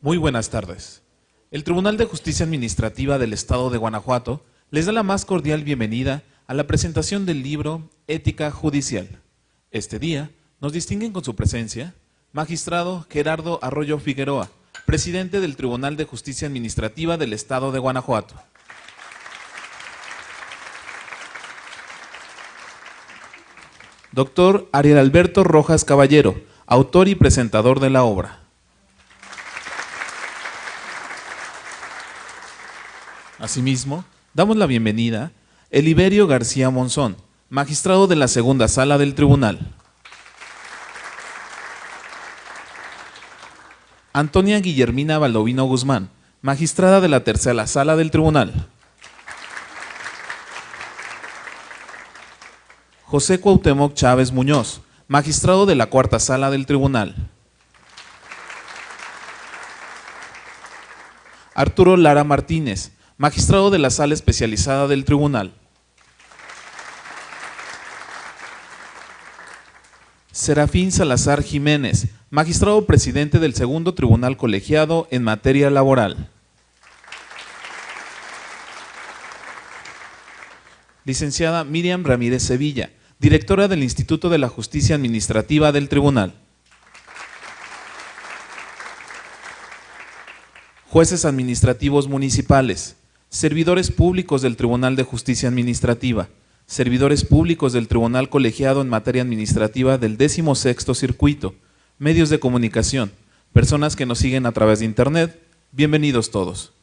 Muy buenas tardes. El Tribunal de Justicia Administrativa del Estado de Guanajuato les da la más cordial bienvenida a la presentación del libro Ética Judicial. Este día nos distinguen con su presencia Magistrado Gerardo Arroyo Figueroa, presidente del Tribunal de Justicia Administrativa del Estado de Guanajuato. Doctor Ariel Alberto Rojas Caballero, autor y presentador de la obra. Asimismo, damos la bienvenida a Eliberio García Monzón, magistrado de la Segunda Sala del Tribunal. Antonia Guillermina Baldovino Guzmán, magistrada de la Tercera Sala del Tribunal. José Cuauhtémoc Chávez Muñoz, magistrado de la Cuarta Sala del Tribunal. Arturo Lara Martínez, magistrado de la Sala Especializada del Tribunal. Serafín Salazar Jiménez, magistrado presidente del Segundo Tribunal Colegiado en materia laboral. Licenciada Miriam Ramírez Sevilla, directora del Instituto de la Justicia Administrativa del Tribunal. Jueces administrativos municipales, servidores públicos del Tribunal de Justicia Administrativa, servidores públicos del Tribunal Colegiado en materia administrativa del 16º Circuito, medios de comunicación, personas que nos siguen a través de Internet, bienvenidos todos.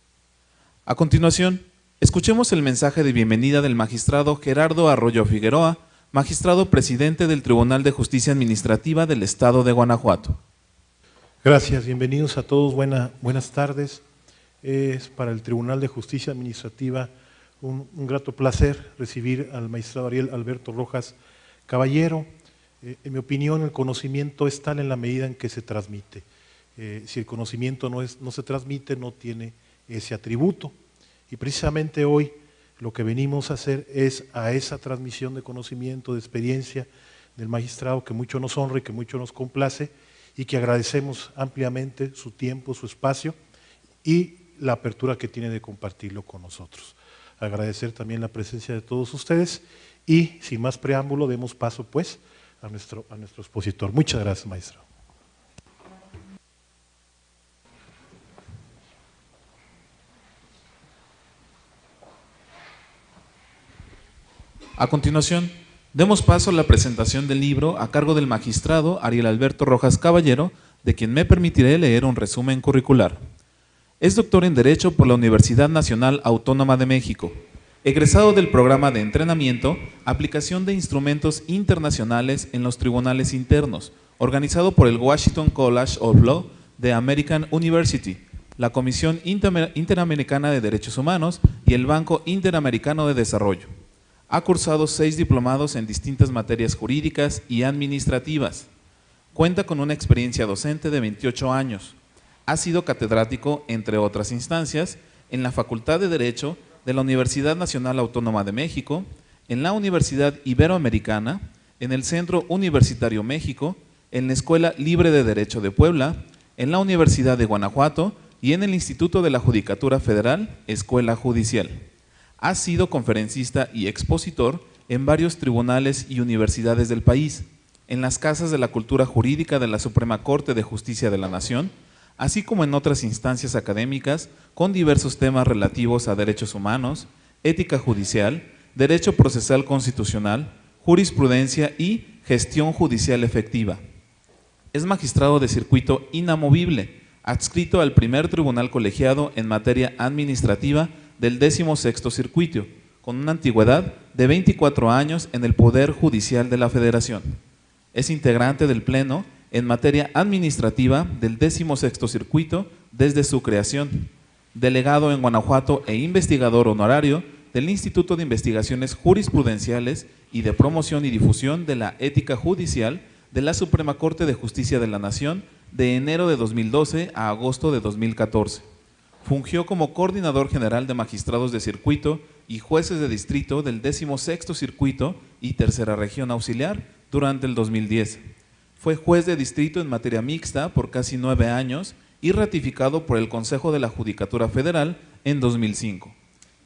A continuación, escuchemos el mensaje de bienvenida del magistrado Gerardo Arroyo Figueroa, magistrado presidente del Tribunal de Justicia Administrativa del Estado de Guanajuato. Gracias, bienvenidos a todos, buenas tardes. Es para el Tribunal de Justicia Administrativa un grato placer recibir al magistrado Ariel Alberto Rojas Caballero. En mi opinión, el conocimiento es tal en la medida en que se transmite. Si el conocimiento no se transmite, no tiene ese atributo. Y precisamente hoy lo que venimos a hacer es a esa transmisión de conocimiento, de experiencia del magistrado que mucho nos honra y que mucho nos complace y que agradecemos ampliamente su tiempo, su espacio y la apertura que tiene de compartirlo con nosotros. Agradecer también la presencia de todos ustedes y sin más preámbulo demos paso pues a nuestro expositor. Muchas gracias, maestro. A continuación, demos paso a la presentación del libro a cargo del magistrado Ariel Alberto Rojas Caballero, de quien me permitiré leer un resumen curricular. Es doctor en Derecho por la Universidad Nacional Autónoma de México, egresado del programa de entrenamiento Aplicación de Instrumentos Internacionales en los Tribunales Internos, organizado por el Washington College of Law de American University, la Comisión Interamericana de Derechos Humanos y el Banco Interamericano de Desarrollo. Ha cursado 6 diplomados en distintas materias jurídicas y administrativas. Cuenta con una experiencia docente de 28 años. Ha sido catedrático, entre otras instancias, en la Facultad de Derecho de la Universidad Nacional Autónoma de México, en la Universidad Iberoamericana, en el Centro Universitario México, en la Escuela Libre de Derecho de Puebla, en la Universidad de Guanajuato y en el Instituto de la Judicatura Federal, Escuela Judicial. Ha sido conferencista y expositor en varios tribunales y universidades del país, en las Casas de la Cultura Jurídica de la Suprema Corte de Justicia de la Nación, así como en otras instancias académicas con diversos temas relativos a derechos humanos, ética judicial, derecho procesal constitucional, jurisprudencia y gestión judicial efectiva. Es magistrado de circuito inamovible, adscrito al primer tribunal colegiado en materia administrativa del 16º Circuito, con una antigüedad de 24 años en el Poder Judicial de la Federación. Es integrante del Pleno en materia administrativa del 16º Circuito desde su creación, delegado en Guanajuato e investigador honorario del Instituto de Investigaciones Jurisprudenciales y de Promoción y Difusión de la Ética Judicial de la Suprema Corte de Justicia de la Nación de enero de 2012 a agosto de 2014. Fungió como coordinador general de magistrados de circuito y jueces de distrito del 16º Circuito y Tercera Región Auxiliar durante el 2010. Fue juez de distrito en materia mixta por casi 9 años y ratificado por el Consejo de la Judicatura Federal en 2005.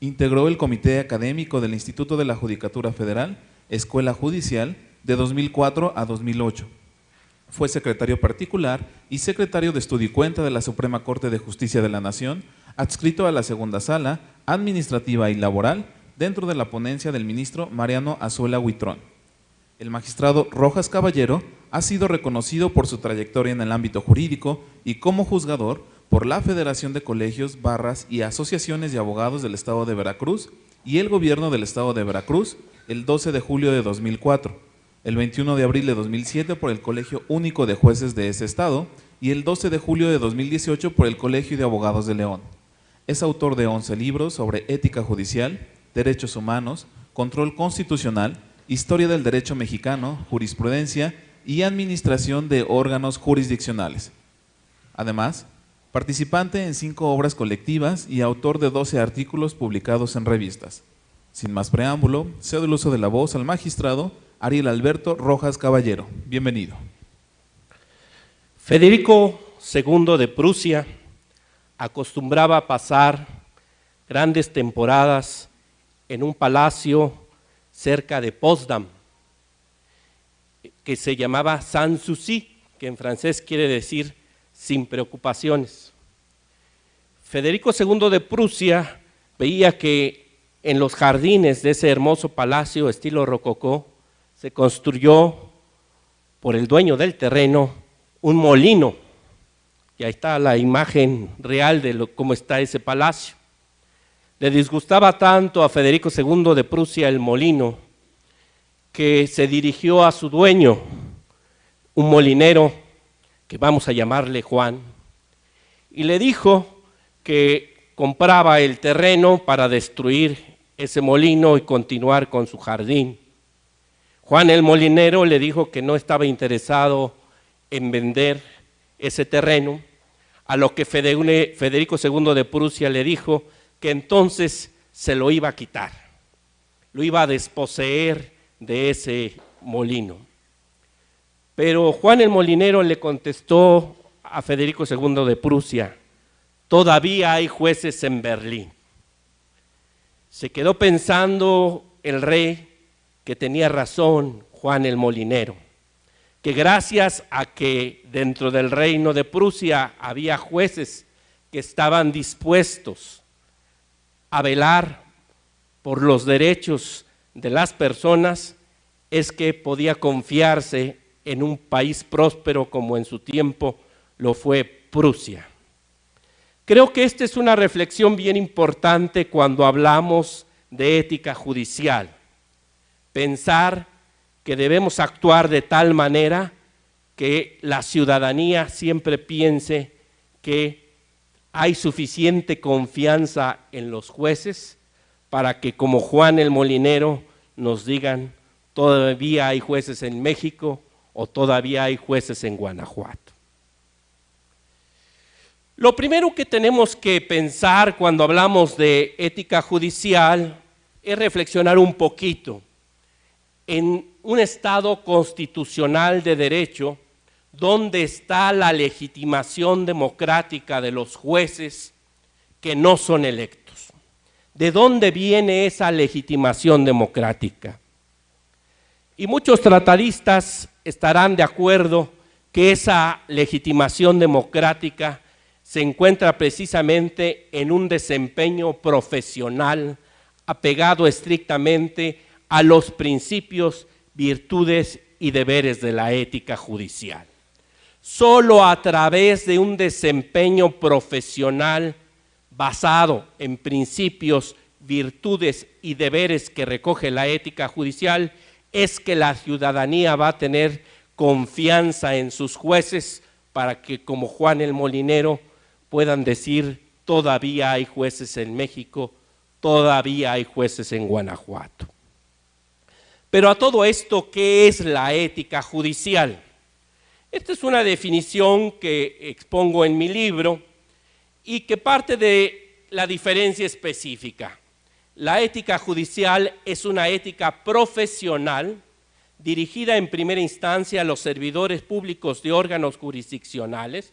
Integró el Comité Académico del Instituto de la Judicatura Federal, Escuela Judicial, de 2004 a 2008. Fue secretario particular y secretario de Estudio y Cuenta de la Suprema Corte de Justicia de la Nación, adscrito a la Segunda Sala Administrativa y Laboral, dentro de la ponencia del ministro Mariano Azuela Huitrón. El magistrado Rojas Caballero ha sido reconocido por su trayectoria en el ámbito jurídico y como juzgador por la Federación de Colegios, Barras y Asociaciones de Abogados del Estado de Veracruz y el Gobierno del Estado de Veracruz el 12 de julio de 2004, el 21 de abril de 2007 por el Colegio Único de Jueces de ese Estado y el 12 de julio de 2018 por el Colegio de Abogados de León. Es autor de 11 libros sobre ética judicial, derechos humanos, control constitucional, historia del derecho mexicano, jurisprudencia y administración de órganos jurisdiccionales. Además, participante en 5 obras colectivas y autor de 12 artículos publicados en revistas. Sin más preámbulo, cedo el uso de la voz al magistrado Ariel Alberto Rojas Caballero. Bienvenido. Federico II de Prusia acostumbraba a pasar grandes temporadas en un palacio cerca de Potsdam, que se llamaba Sans Souci, que en francés quiere decir sin preocupaciones. Federico II de Prusia veía que en los jardines de ese hermoso palacio estilo rococó se construyó por el dueño del terreno un molino, y ahí está la imagen real de cómo está ese palacio. Le disgustaba tanto a Federico II de Prusia el molino que se dirigió a su dueño, un molinero que vamos a llamarle Juan, y le dijo que compraba el terreno para destruir ese molino y continuar con su jardín. Juan el molinero le dijo que no estaba interesado en vender ese terreno, a lo que Federico II de Prusia le dijo que entonces se lo iba a quitar, lo iba a desposeer de ese molino. Pero Juan el molinero le contestó a Federico II de Prusia: todavía hay jueces en Berlín. Se quedó pensando el rey que tenía razón Juan el molinero, que gracias a que dentro del reino de Prusia había jueces que estaban dispuestos a velar por los derechos de las personas, es que podía confiarse en un país próspero como en su tiempo lo fue Prusia. Creo que esta es una reflexión bien importante cuando hablamos de ética judicial. Pensar que debemos actuar de tal manera que la ciudadanía siempre piense que hay suficiente confianza en los jueces para que, como Juan el molinero, nos digan: todavía hay jueces en México o todavía hay jueces en Guanajuato. Lo primero que tenemos que pensar cuando hablamos de ética judicial es reflexionar un poquito en un Estado constitucional de derecho, ¿dónde está la legitimación democrática de los jueces que no son electos? ¿De dónde viene esa legitimación democrática? Y muchos tratadistas estarán de acuerdo que esa legitimación democrática se encuentra precisamente en un desempeño profesional apegado estrictamente a los principios, virtudes y deberes de la ética judicial. Solo a través de un desempeño profesional basado en principios, virtudes y deberes que recoge la ética judicial es que la ciudadanía va a tener confianza en sus jueces para que, como Juan el molinero, puedan decir: todavía hay jueces en México, todavía hay jueces en Guanajuato. Pero a todo esto, ¿qué es la ética judicial? Esta es una definición que expongo en mi libro y que parte de la diferencia específica. La ética judicial es una ética profesional dirigida en primera instancia a los servidores públicos de órganos jurisdiccionales,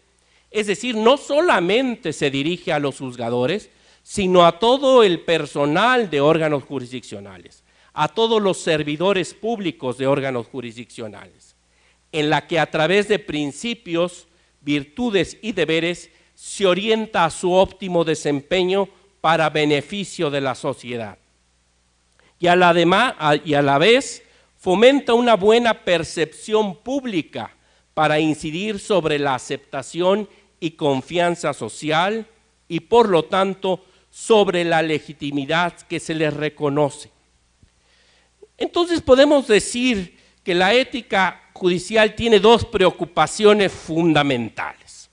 Es decir, no solamente se dirige a los juzgadores, sino a todo el personal de órganos jurisdiccionales, a todos los servidores públicos de órganos jurisdiccionales, en la que a través de principios, virtudes y deberes se orienta a su óptimo desempeño para beneficio de la sociedad. Y a la vez fomenta una buena percepción pública para incidir sobre la aceptación y confianza social y por lo tanto sobre la legitimidad que se les reconoce. Entonces podemos decir que la ética judicial tiene dos preocupaciones fundamentales: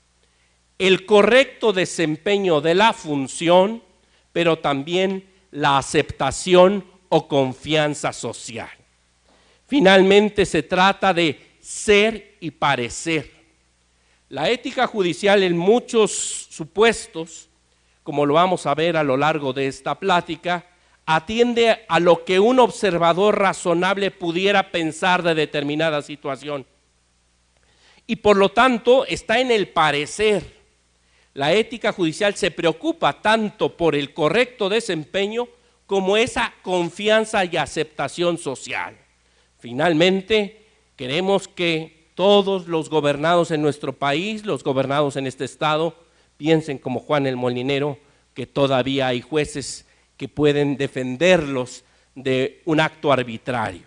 el correcto desempeño de la función, pero también la aceptación o confianza social. Finalmente se trata de ser y parecer. La ética judicial en muchos supuestos, como lo vamos a ver a lo largo de esta plática, atiende a lo que un observador razonable pudiera pensar de determinada situación. Y por lo tanto está en el parecer. La ética judicial se preocupa tanto por el correcto desempeño como esa confianza y aceptación social. Finalmente, queremos que todos los gobernados en nuestro país, los gobernados en este estado, piensen como Juan el Molinero, que todavía hay jueces que pueden defenderlos de un acto arbitrario.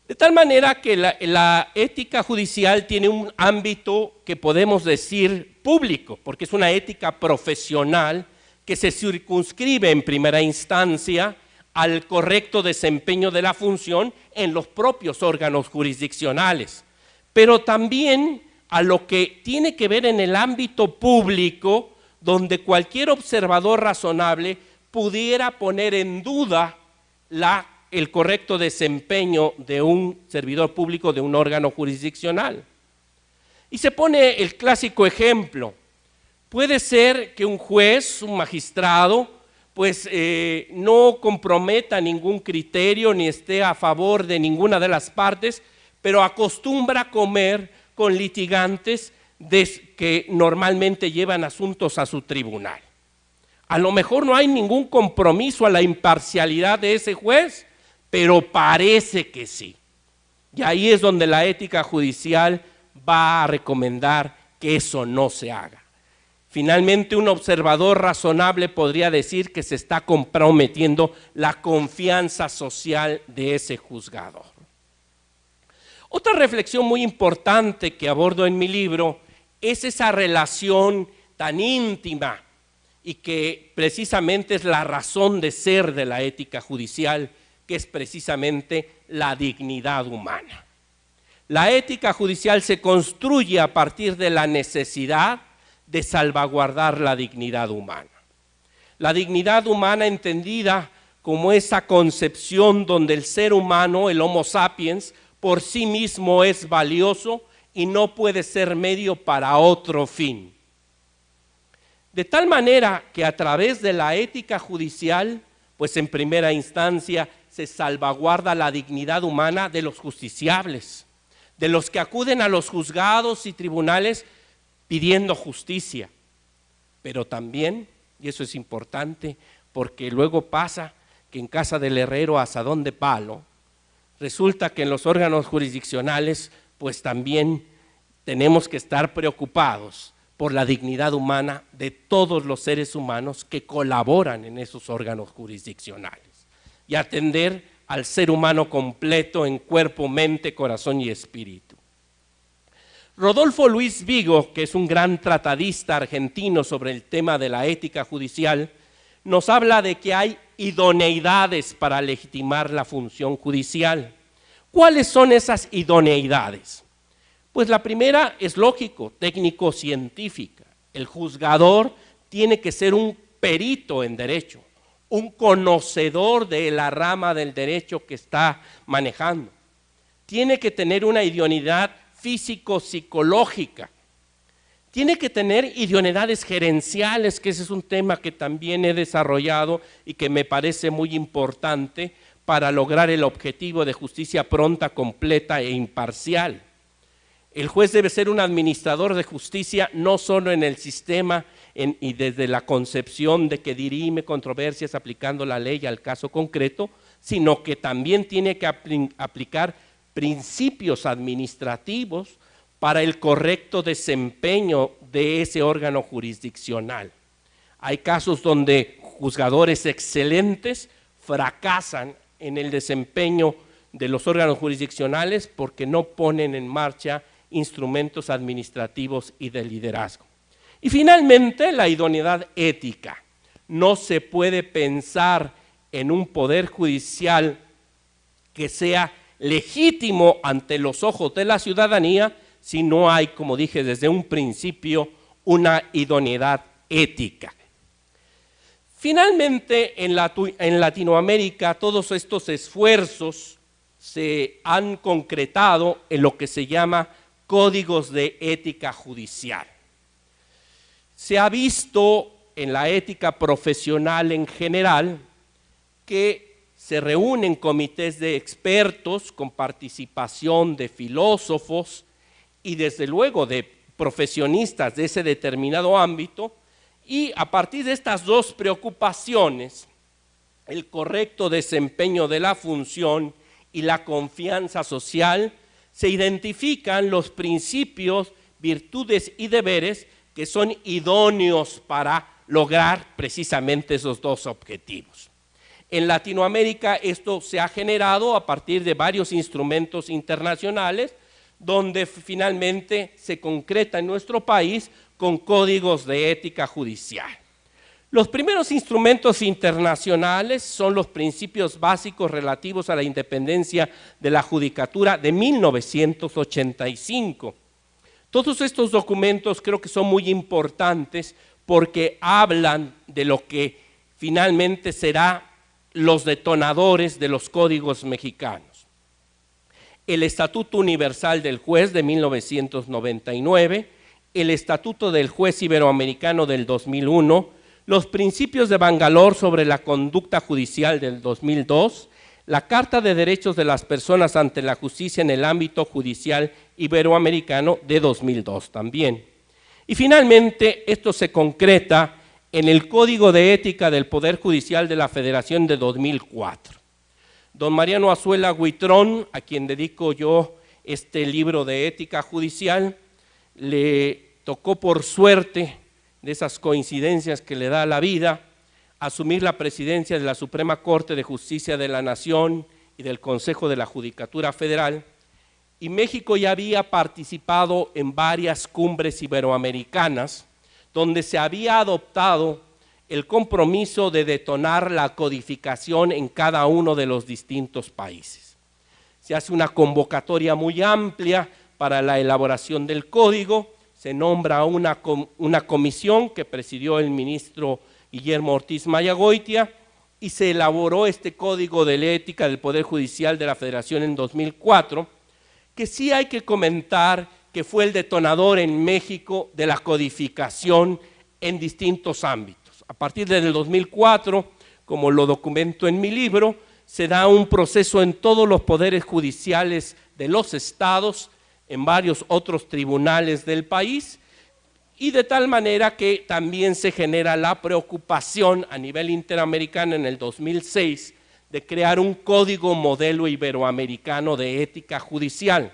De tal manera que la ética judicial tiene un ámbito que podemos decir público, porque es una ética profesional que se circunscribe en primera instancia al correcto desempeño de la función en los propios órganos jurisdiccionales, pero también a lo que tiene que ver en el ámbito público, donde cualquier observador razonable pudiera poner en duda el correcto desempeño de un servidor público de un órgano jurisdiccional. Y se pone el clásico ejemplo: puede ser que un juez, un magistrado, pues no comprometa ningún criterio ni esté a favor de ninguna de las partes, pero acostumbra comer con litigantes que normalmente llevan asuntos a su tribunal. A lo mejor no hay ningún compromiso a la imparcialidad de ese juez, pero parece que sí. Y ahí es donde la ética judicial va a recomendar que eso no se haga. Finalmente, un observador razonable podría decir que se está comprometiendo la confianza social de ese juzgador. Otra reflexión muy importante que abordo en mi libro es esa relación tan íntima y que precisamente es la razón de ser de la ética judicial, que es precisamente la dignidad humana. La ética judicial se construye a partir de la necesidad de salvaguardar la dignidad humana. La dignidad humana entendida como esa concepción donde el ser humano, el Homo sapiens, por sí mismo es valioso y no puede ser medio para otro fin. De tal manera que a través de la ética judicial, pues en primera instancia se salvaguarda la dignidad humana de los justiciables, de los que acuden a los juzgados y tribunales pidiendo justicia, pero también, y eso es importante, porque luego pasa que en casa del herrero asadón de palo, resulta que en los órganos jurisdiccionales pues también tenemos que estar preocupados por la dignidad humana de todos los seres humanos que colaboran en esos órganos jurisdiccionales y atender al ser humano completo en cuerpo, mente, corazón y espíritu. Rodolfo Luis Vigo, que es un gran tratadista argentino sobre el tema de la ética judicial, nos habla de que hay idoneidades para legitimar la función judicial. ¿Cuáles son esas idoneidades? Pues la primera es lógico, técnico-científica. El juzgador tiene que ser un perito en derecho, un conocedor de la rama del derecho que está manejando. Tiene que tener una idoneidad físico-psicológica. Tiene que tener idoneidades gerenciales, que ese es un tema que también he desarrollado y que me parece muy importante para lograr el objetivo de justicia pronta, completa e imparcial. El juez debe ser un administrador de justicia no solo en el sistema y desde la concepción de que dirime controversias aplicando la ley al caso concreto, sino que también tiene que aplicar principios administrativos para el correcto desempeño de ese órgano jurisdiccional. Hay casos donde juzgadores excelentes fracasan en el desempeño de los órganos jurisdiccionales porque no ponen en marcha instrumentos administrativos y de liderazgo. Y finalmente, la idoneidad ética. No se puede pensar en un poder judicial que sea legítimo ante los ojos de la ciudadanía si no hay, como dije desde un principio, una idoneidad ética. Finalmente, en Latinoamérica, todos estos esfuerzos se han concretado en lo que se llama códigos de ética judicial. Se ha visto en la ética profesional en general que se reúnen comités de expertos con participación de filósofos y desde luego de profesionistas de ese determinado ámbito, y a partir de estas dos preocupaciones, el correcto desempeño de la función y la confianza social, se identifican los principios, virtudes y deberes que son idóneos para lograr precisamente esos dos objetivos. En Latinoamérica esto se ha generado a partir de varios instrumentos internacionales, donde finalmente se concreta en nuestro país con códigos de ética judicial. Los primeros instrumentos internacionales son los principios básicos relativos a la independencia de la judicatura de 1985. Todos estos documentos creo que son muy importantes porque hablan de lo que finalmente será los detonadores de los códigos mexicanos. El Estatuto Universal del Juez de 1999, el Estatuto del Juez Iberoamericano del 2001, los principios de Bangalore sobre la conducta judicial del 2002, la Carta de Derechos de las Personas ante la Justicia en el ámbito judicial iberoamericano de 2002 también. Y finalmente esto se concreta en el Código de Ética del Poder Judicial de la Federación de 2004. Don Mariano Azuela Huitrón, a quien dedico yo este libro de ética judicial, le tocó por suerte, de esas coincidencias que le da la vida, asumir la presidencia de la Suprema Corte de Justicia de la Nación y del Consejo de la Judicatura Federal, y México ya había participado en varias cumbres iberoamericanas, donde se había adoptado el compromiso de detonar la codificación en cada uno de los distintos países. Se hace una convocatoria muy amplia para la elaboración del código, se nombra una comisión que presidió el ministro Guillermo Ortiz Mayagoitia y se elaboró este Código de la Ética del Poder Judicial de la Federación en 2004, que sí hay que comentar que fue el detonador en México de la codificación en distintos ámbitos. A partir del 2004, como lo documento en mi libro, se da un proceso en todos los poderes judiciales de los estados, en varios otros tribunales del país, y de tal manera que también se genera la preocupación a nivel interamericano en el 2006 de crear un código modelo iberoamericano de ética judicial.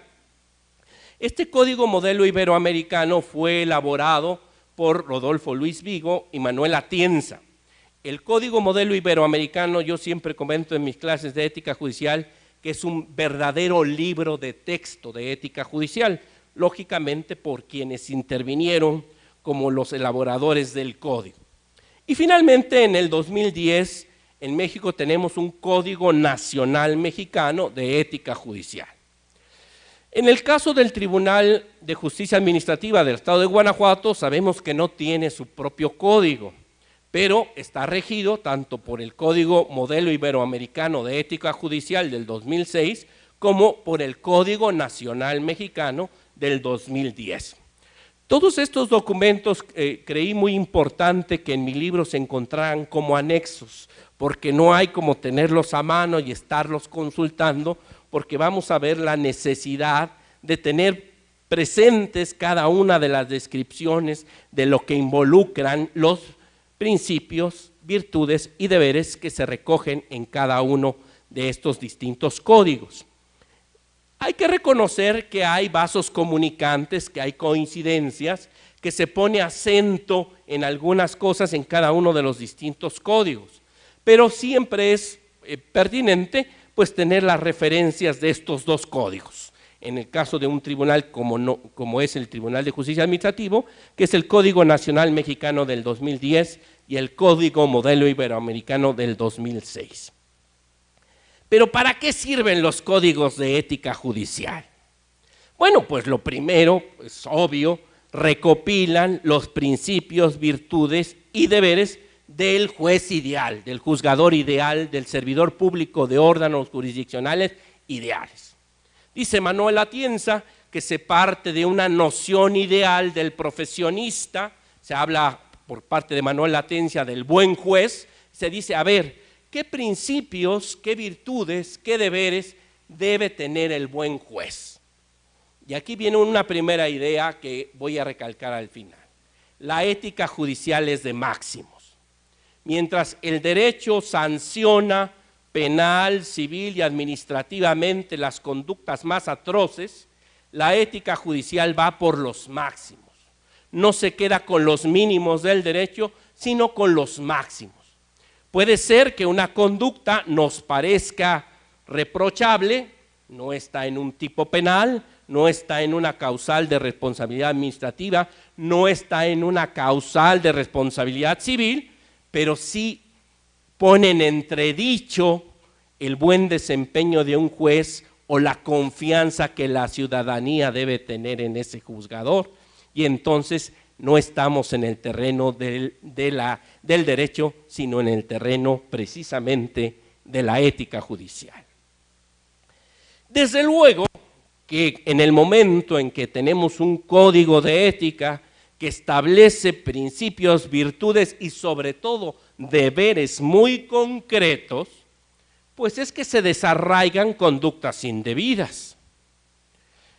Este código modelo iberoamericano fue elaborado por Rodolfo Luis Vigo y Manuel Atienza. El código modelo iberoamericano, yo siempre comento en mis clases de ética judicial, que es un verdadero libro de texto de ética judicial, lógicamente por quienes intervinieron como los elaboradores del código. Y finalmente en el 2010 en México tenemos un Código Nacional Mexicano de Ética Judicial. En el caso del Tribunal de Justicia Administrativa del Estado de Guanajuato sabemos que no tiene su propio código, pero está regido tanto por el Código Modelo Iberoamericano de Ética Judicial del 2006 como por el Código Nacional Mexicano del 2010. Todos estos documentos creí muy importante que en mi libro se encontraran como anexos, porque no hay como tenerlos a mano y estarlos consultando, porque vamos a ver la necesidad de tener presentes cada una de las descripciones de lo que involucran los principios, virtudes y deberes que se recogen en cada uno de estos distintos códigos. Hay que reconocer que hay vasos comunicantes, que hay coincidencias, que se pone acento en algunas cosas en cada uno de los distintos códigos, pero siempre es pertinente pues tener las referencias de estos dos códigos. En el caso de un tribunal como es el Tribunal de Justicia Administrativo, que es el Código Nacional Mexicano del 2010 y el Código Modelo Iberoamericano del 2006. Pero ¿para qué sirven los códigos de ética judicial? Bueno, pues lo primero, es obvio, recopilan los principios, virtudes y deberes del juez ideal, del juzgador ideal, del servidor público de órganos jurisdiccionales ideales. Dice Manuel Atienza que se parte de una noción ideal del profesionista, se habla por parte de Manuel Atienza del buen juez, se dice, a ver, ¿qué principios, qué virtudes, qué deberes debe tener el buen juez? Y aquí viene una primera idea que voy a recalcar al final. La ética judicial es de máximos. Mientras el derecho sanciona penal, civil y administrativamente las conductas más atroces, la ética judicial va por los máximos. No se queda con los mínimos del derecho, sino con los máximos. Puede ser que una conducta nos parezca reprochable, no está en un tipo penal, no está en una causal de responsabilidad administrativa, no está en una causal de responsabilidad civil, pero sí pone en entredicho el buen desempeño de un juez o la confianza que la ciudadanía debe tener en ese juzgador, y entonces no estamos en el terreno del derecho, sino en el terreno precisamente de la ética judicial. Desde luego que en el momento en que tenemos un código de ética que establece principios, virtudes y sobre todo deberes muy concretos, pues es que se desarraigan conductas indebidas.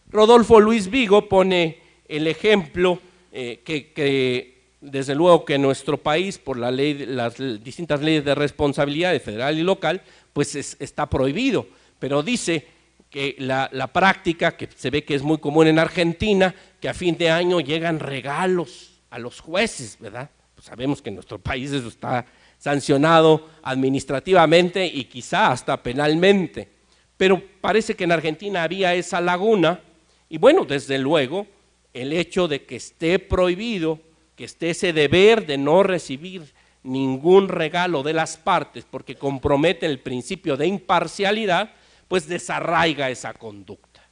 Rodolfo Luis Vigo pone el ejemplo que desde luego que en nuestro país, por la ley, las distintas leyes de responsabilidad federal y local, pues está prohibido, pero dice que la práctica, que se ve que es muy común en Argentina, que a fin de año llegan regalos a los jueces, ¿verdad? Pues sabemos que en nuestro país eso está sancionado administrativamente y quizá hasta penalmente, pero parece que en Argentina había esa laguna, y bueno, desde luego, el hecho de que esté prohibido, que esté ese deber de no recibir ningún regalo de las partes porque compromete el principio de imparcialidad, pues desarraiga esa conducta.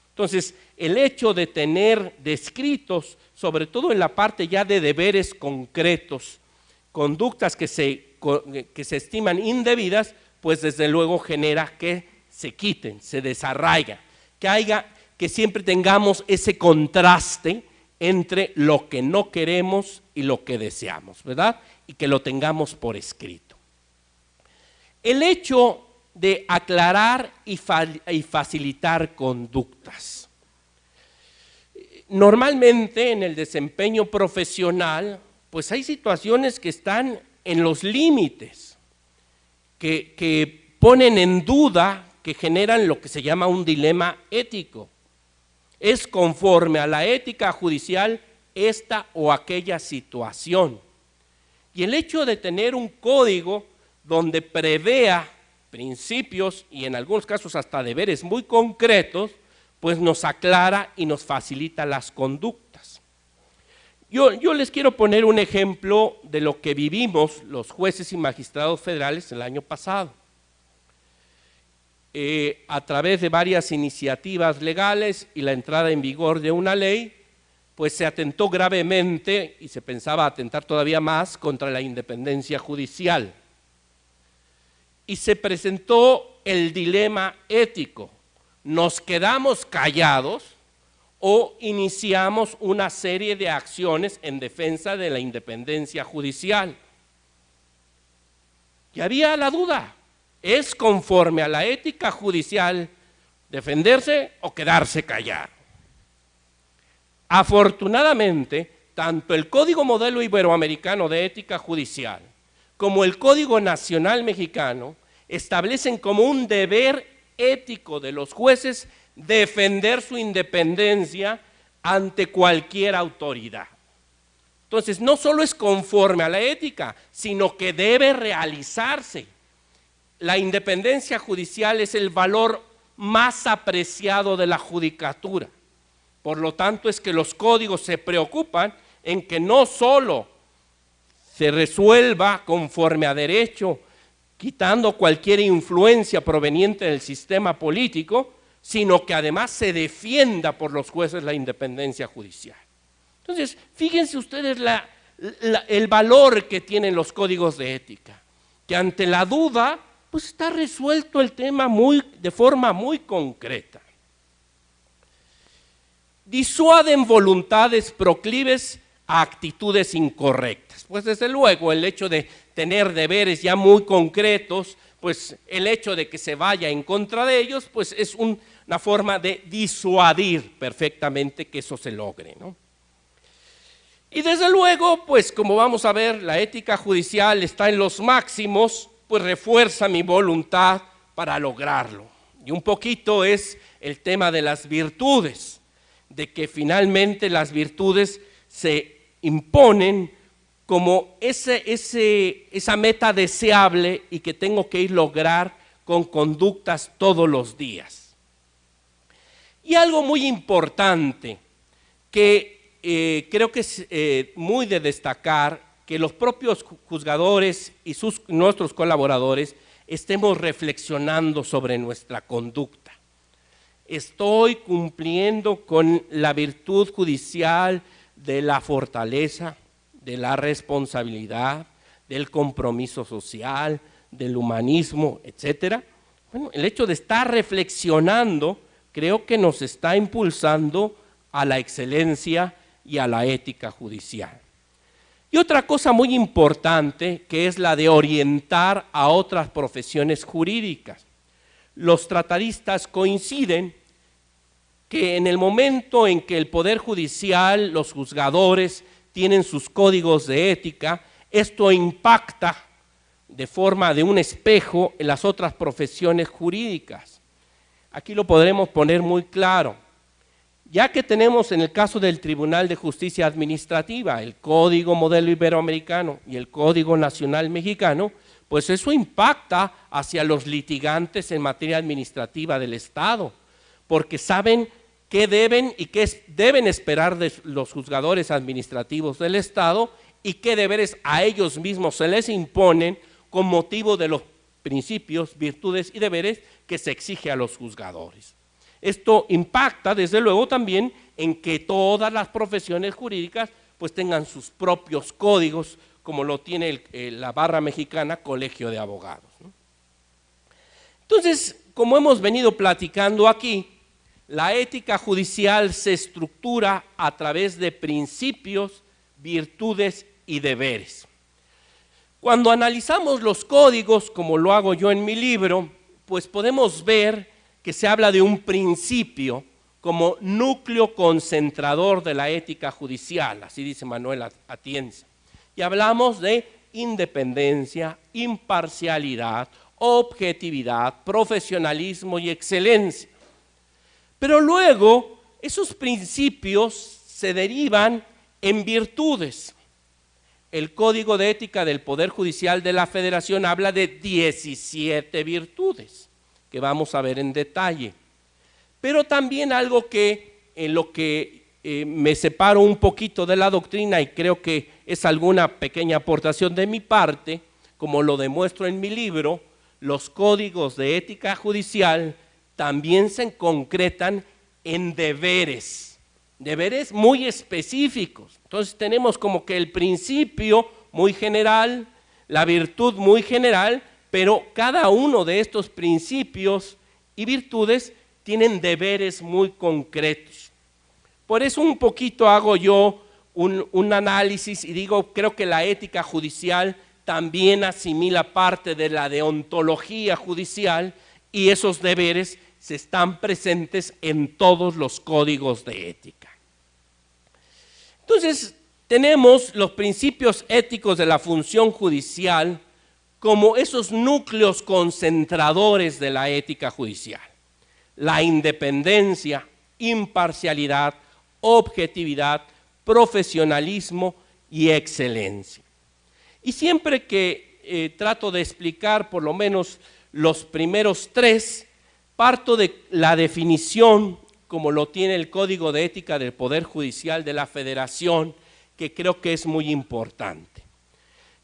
Entonces, el hecho de tener descritos, sobre todo en la parte ya de deberes concretos, conductas que se estiman indebidas, pues desde luego genera que se quiten, se desarraigan, que siempre tengamos ese contraste entre lo que no queremos y lo que deseamos, ¿verdad? Y que lo tengamos por escrito. El hecho de aclarar y facilitar conductas. Normalmente en el desempeño profesional, pues hay situaciones que están en los límites, que ponen en duda, que generan lo que se llama un dilema ético. ¿Es conforme a la ética judicial esta o aquella situación? Y el hecho de tener un código donde prevea principios y en algunos casos hasta deberes muy concretos, pues nos aclara y nos facilita las conductas. Yo les quiero poner un ejemplo de lo que vivimos los jueces y magistrados federales el año pasado. A través de varias iniciativas legales y la entrada en vigor de una ley, pues se atentó gravemente, y se pensaba atentar todavía más, contra la independencia judicial. Y se presentó el dilema ético: ¿nos quedamos callados o iniciamos una serie de acciones en defensa de la independencia judicial? Y había la duda: ¿es conforme a la ética judicial defenderse o quedarse callado? Afortunadamente, tanto el Código Modelo Iberoamericano de Ética Judicial como el Código Nacional Mexicano establecen como un deber ético de los jueces defender su independencia ante cualquier autoridad. Entonces, no solo es conforme a la ética, sino que debe realizarse. La independencia judicial es el valor más apreciado de la judicatura. Por lo tanto, es que los códigos se preocupan en que no solo se resuelva conforme a derecho, quitando cualquier influencia proveniente del sistema político, sino que además se defienda por los jueces la independencia judicial. Entonces, fíjense ustedes el valor que tienen los códigos de ética, que ante la duda, pues está resuelto el tema de forma muy concreta. Disuaden voluntades proclives a actitudes incorrectas. Pues desde luego el hecho de tener deberes ya muy concretos, pues el hecho de que se vaya en contra de ellos, pues es una forma de disuadir perfectamente que eso se logre, ¿no? Y desde luego, pues como vamos a ver, la ética judicial está en los máximos, pues refuerza mi voluntad para lograrlo. Y un poquito es el tema de las virtudes, de que finalmente las virtudes se imponen como esa meta deseable y que tengo que ir a lograr con conductas todos los días. Y algo muy importante que creo que es muy de destacar, que los propios juzgadores y nuestros colaboradores estemos reflexionando sobre nuestra conducta. Estoy cumpliendo con la virtud judicial de la fortaleza, de la responsabilidad, del compromiso social, del humanismo, etcétera. Bueno, el hecho de estar reflexionando creo que nos está impulsando a la excelencia y a la ética judicial. Y otra cosa muy importante, que es la de orientar a otras profesiones jurídicas. Los tratadistas coinciden que en el momento en que el Poder Judicial, los juzgadores, tienen sus códigos de ética, esto impacta de forma de un espejo en las otras profesiones jurídicas. Aquí lo podremos poner muy claro. Ya que tenemos en el caso del Tribunal de Justicia Administrativa el Código Modelo Iberoamericano y el Código Nacional Mexicano, pues eso impacta hacia los litigantes en materia administrativa del Estado, porque saben qué deben y qué deben esperar de los juzgadores administrativos del Estado y qué deberes a ellos mismos se les imponen con motivo de los principios, virtudes y deberes que se exige a los juzgadores. Esto impacta desde luego también en que todas las profesiones jurídicas pues tengan sus propios códigos, como lo tiene la barra mexicana Colegio de Abogados, ¿no? Entonces, como hemos venido platicando aquí, la ética judicial se estructura a través de principios, virtudes y deberes. Cuando analizamos los códigos, como lo hago yo en mi libro, pues podemos ver que se habla de un principio como núcleo concentrador de la ética judicial, así dice Manuel Atienza. Y hablamos de independencia, imparcialidad, objetividad, profesionalismo y excelencia. Pero luego esos principios se derivan en virtudes. El Código de Ética del Poder Judicial de la Federación habla de 17 virtudes, que vamos a ver en detalle. Pero también algo que en lo que me separo un poquito de la doctrina y creo que es alguna pequeña aportación de mi parte, como lo demuestro en mi libro, los códigos de ética judicial también se concretan en deberes, deberes muy específicos. Entonces tenemos como que el principio muy general, la virtud muy general, pero cada uno de estos principios y virtudes tienen deberes muy concretos. Por eso un poquito hago yo un análisis y digo, creo que la ética judicial también asimila parte de la deontología judicial y esos deberes se están presentes en todos los códigos de ética. Entonces, tenemos los principios éticos de la función judicial como esos núcleos concentradores de la ética judicial. La independencia, imparcialidad, objetividad, profesionalismo y excelencia. Y siempre que trato de explicar por lo menos los primeros tres, parto de la definición como lo tiene el Código de Ética del Poder Judicial de la Federación, que creo que es muy importante.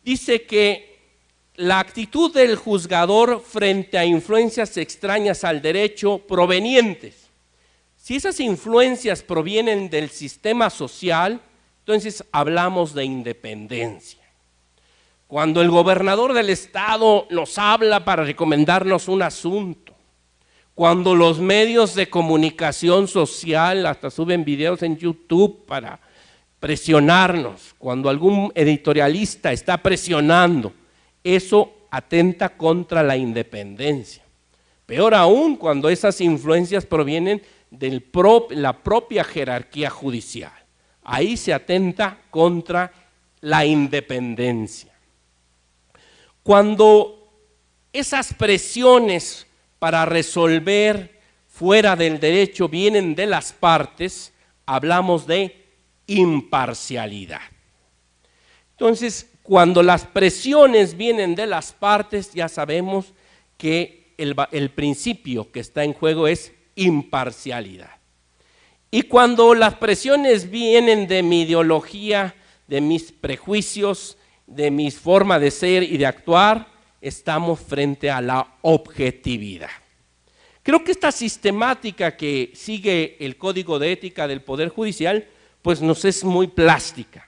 Dice que la actitud del juzgador frente a influencias extrañas al derecho provenientes. Si esas influencias provienen del sistema social, entonces hablamos de independencia. Cuando el gobernador del estado nos habla para recomendarnos un asunto, cuando los medios de comunicación social hasta suben videos en YouTube para presionarnos, cuando algún editorialista está presionando, eso atenta contra la independencia. Peor aún cuando esas influencias provienen de la propia jerarquía judicial. Ahí se atenta contra la independencia. Cuando esas presiones para resolver fuera del derecho vienen de las partes, hablamos de imparcialidad. Entonces, cuando las presiones vienen de las partes, ya sabemos que el principio que está en juego es imparcialidad. Y cuando las presiones vienen de mi ideología, de mis prejuicios, de mi forma de ser y de actuar, estamos frente a la objetividad. Creo que esta sistemática que sigue el Código de Ética del Poder Judicial, pues nos es muy plástica.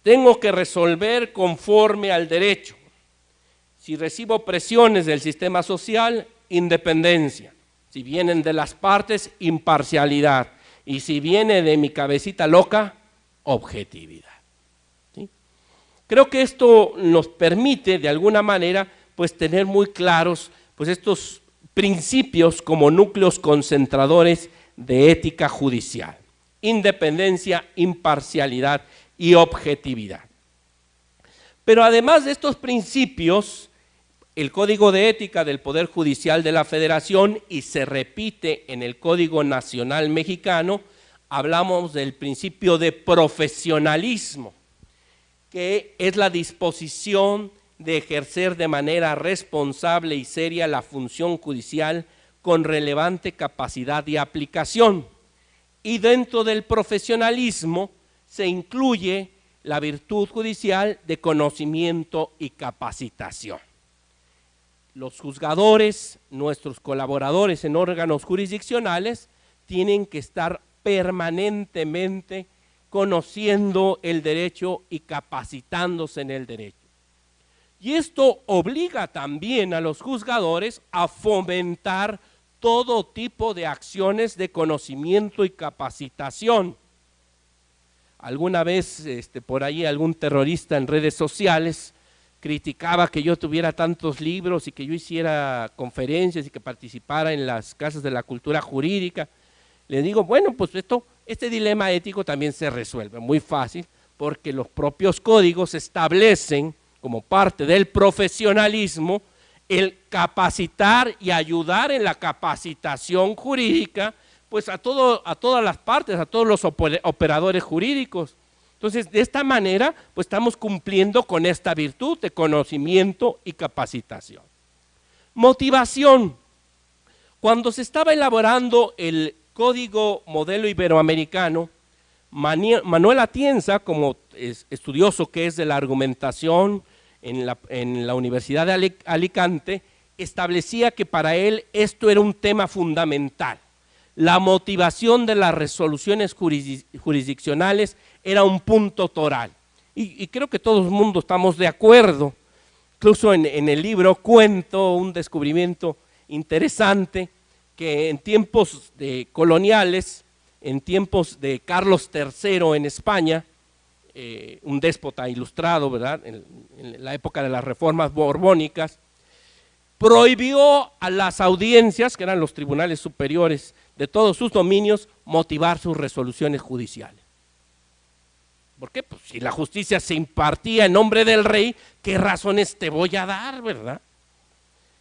Tengo que resolver conforme al derecho. Si recibo presiones del sistema social, independencia. Si vienen de las partes, imparcialidad. Y si viene de mi cabecita loca, objetividad. ¿Sí? Creo que esto nos permite, de alguna manera, pues tener muy claros pues estos principios como núcleos concentradores de ética judicial. Independencia, imparcialidad y objetividad. Pero además de estos principios, el Código de Ética del Poder Judicial de la Federación, y se repite en el Código Nacional Mexicano, hablamos del principio de profesionalismo, que es la disposición de ejercer de manera responsable y seria la función judicial con relevante capacidad de aplicación. Y dentro del profesionalismo se incluye la virtud judicial de conocimiento y capacitación. Los juzgadores, nuestros colaboradores en órganos jurisdiccionales, tienen que estar permanentemente conociendo el derecho y capacitándose en el derecho. Y esto obliga también a los juzgadores a fomentar todo tipo de acciones de conocimiento y capacitación. Alguna vez por ahí algún terrorista en redes sociales criticaba que yo tuviera tantos libros y que yo hiciera conferencias y que participara en las casas de la cultura jurídica. Le digo, bueno, pues este dilema ético también se resuelve muy fácil, porque los propios códigos establecen como parte del profesionalismo el capacitar y ayudar en la capacitación jurídica pues a todas las partes, a todos los operadores jurídicos. Entonces, de esta manera, pues estamos cumpliendo con esta virtud de conocimiento y capacitación. Motivación. Cuando se estaba elaborando el Código Modelo Iberoamericano, Manuel Atienza, como estudioso que es de la argumentación en la Universidad de Alicante, establecía que para él esto era un tema fundamental. La motivación de las resoluciones jurisdiccionales era un punto toral. Y creo que todo el mundo estamos de acuerdo. Incluso en el libro cuento un descubrimiento interesante, que en tiempos coloniales, en tiempos de Carlos III en España, un déspota ilustrado, ¿verdad?, en la época de las reformas borbónicas, prohibió a las audiencias, que eran los tribunales superiores de todos sus dominios, motivar sus resoluciones judiciales. ¿Por qué? Pues si la justicia se impartía en nombre del rey, ¿qué razones te voy a dar, verdad?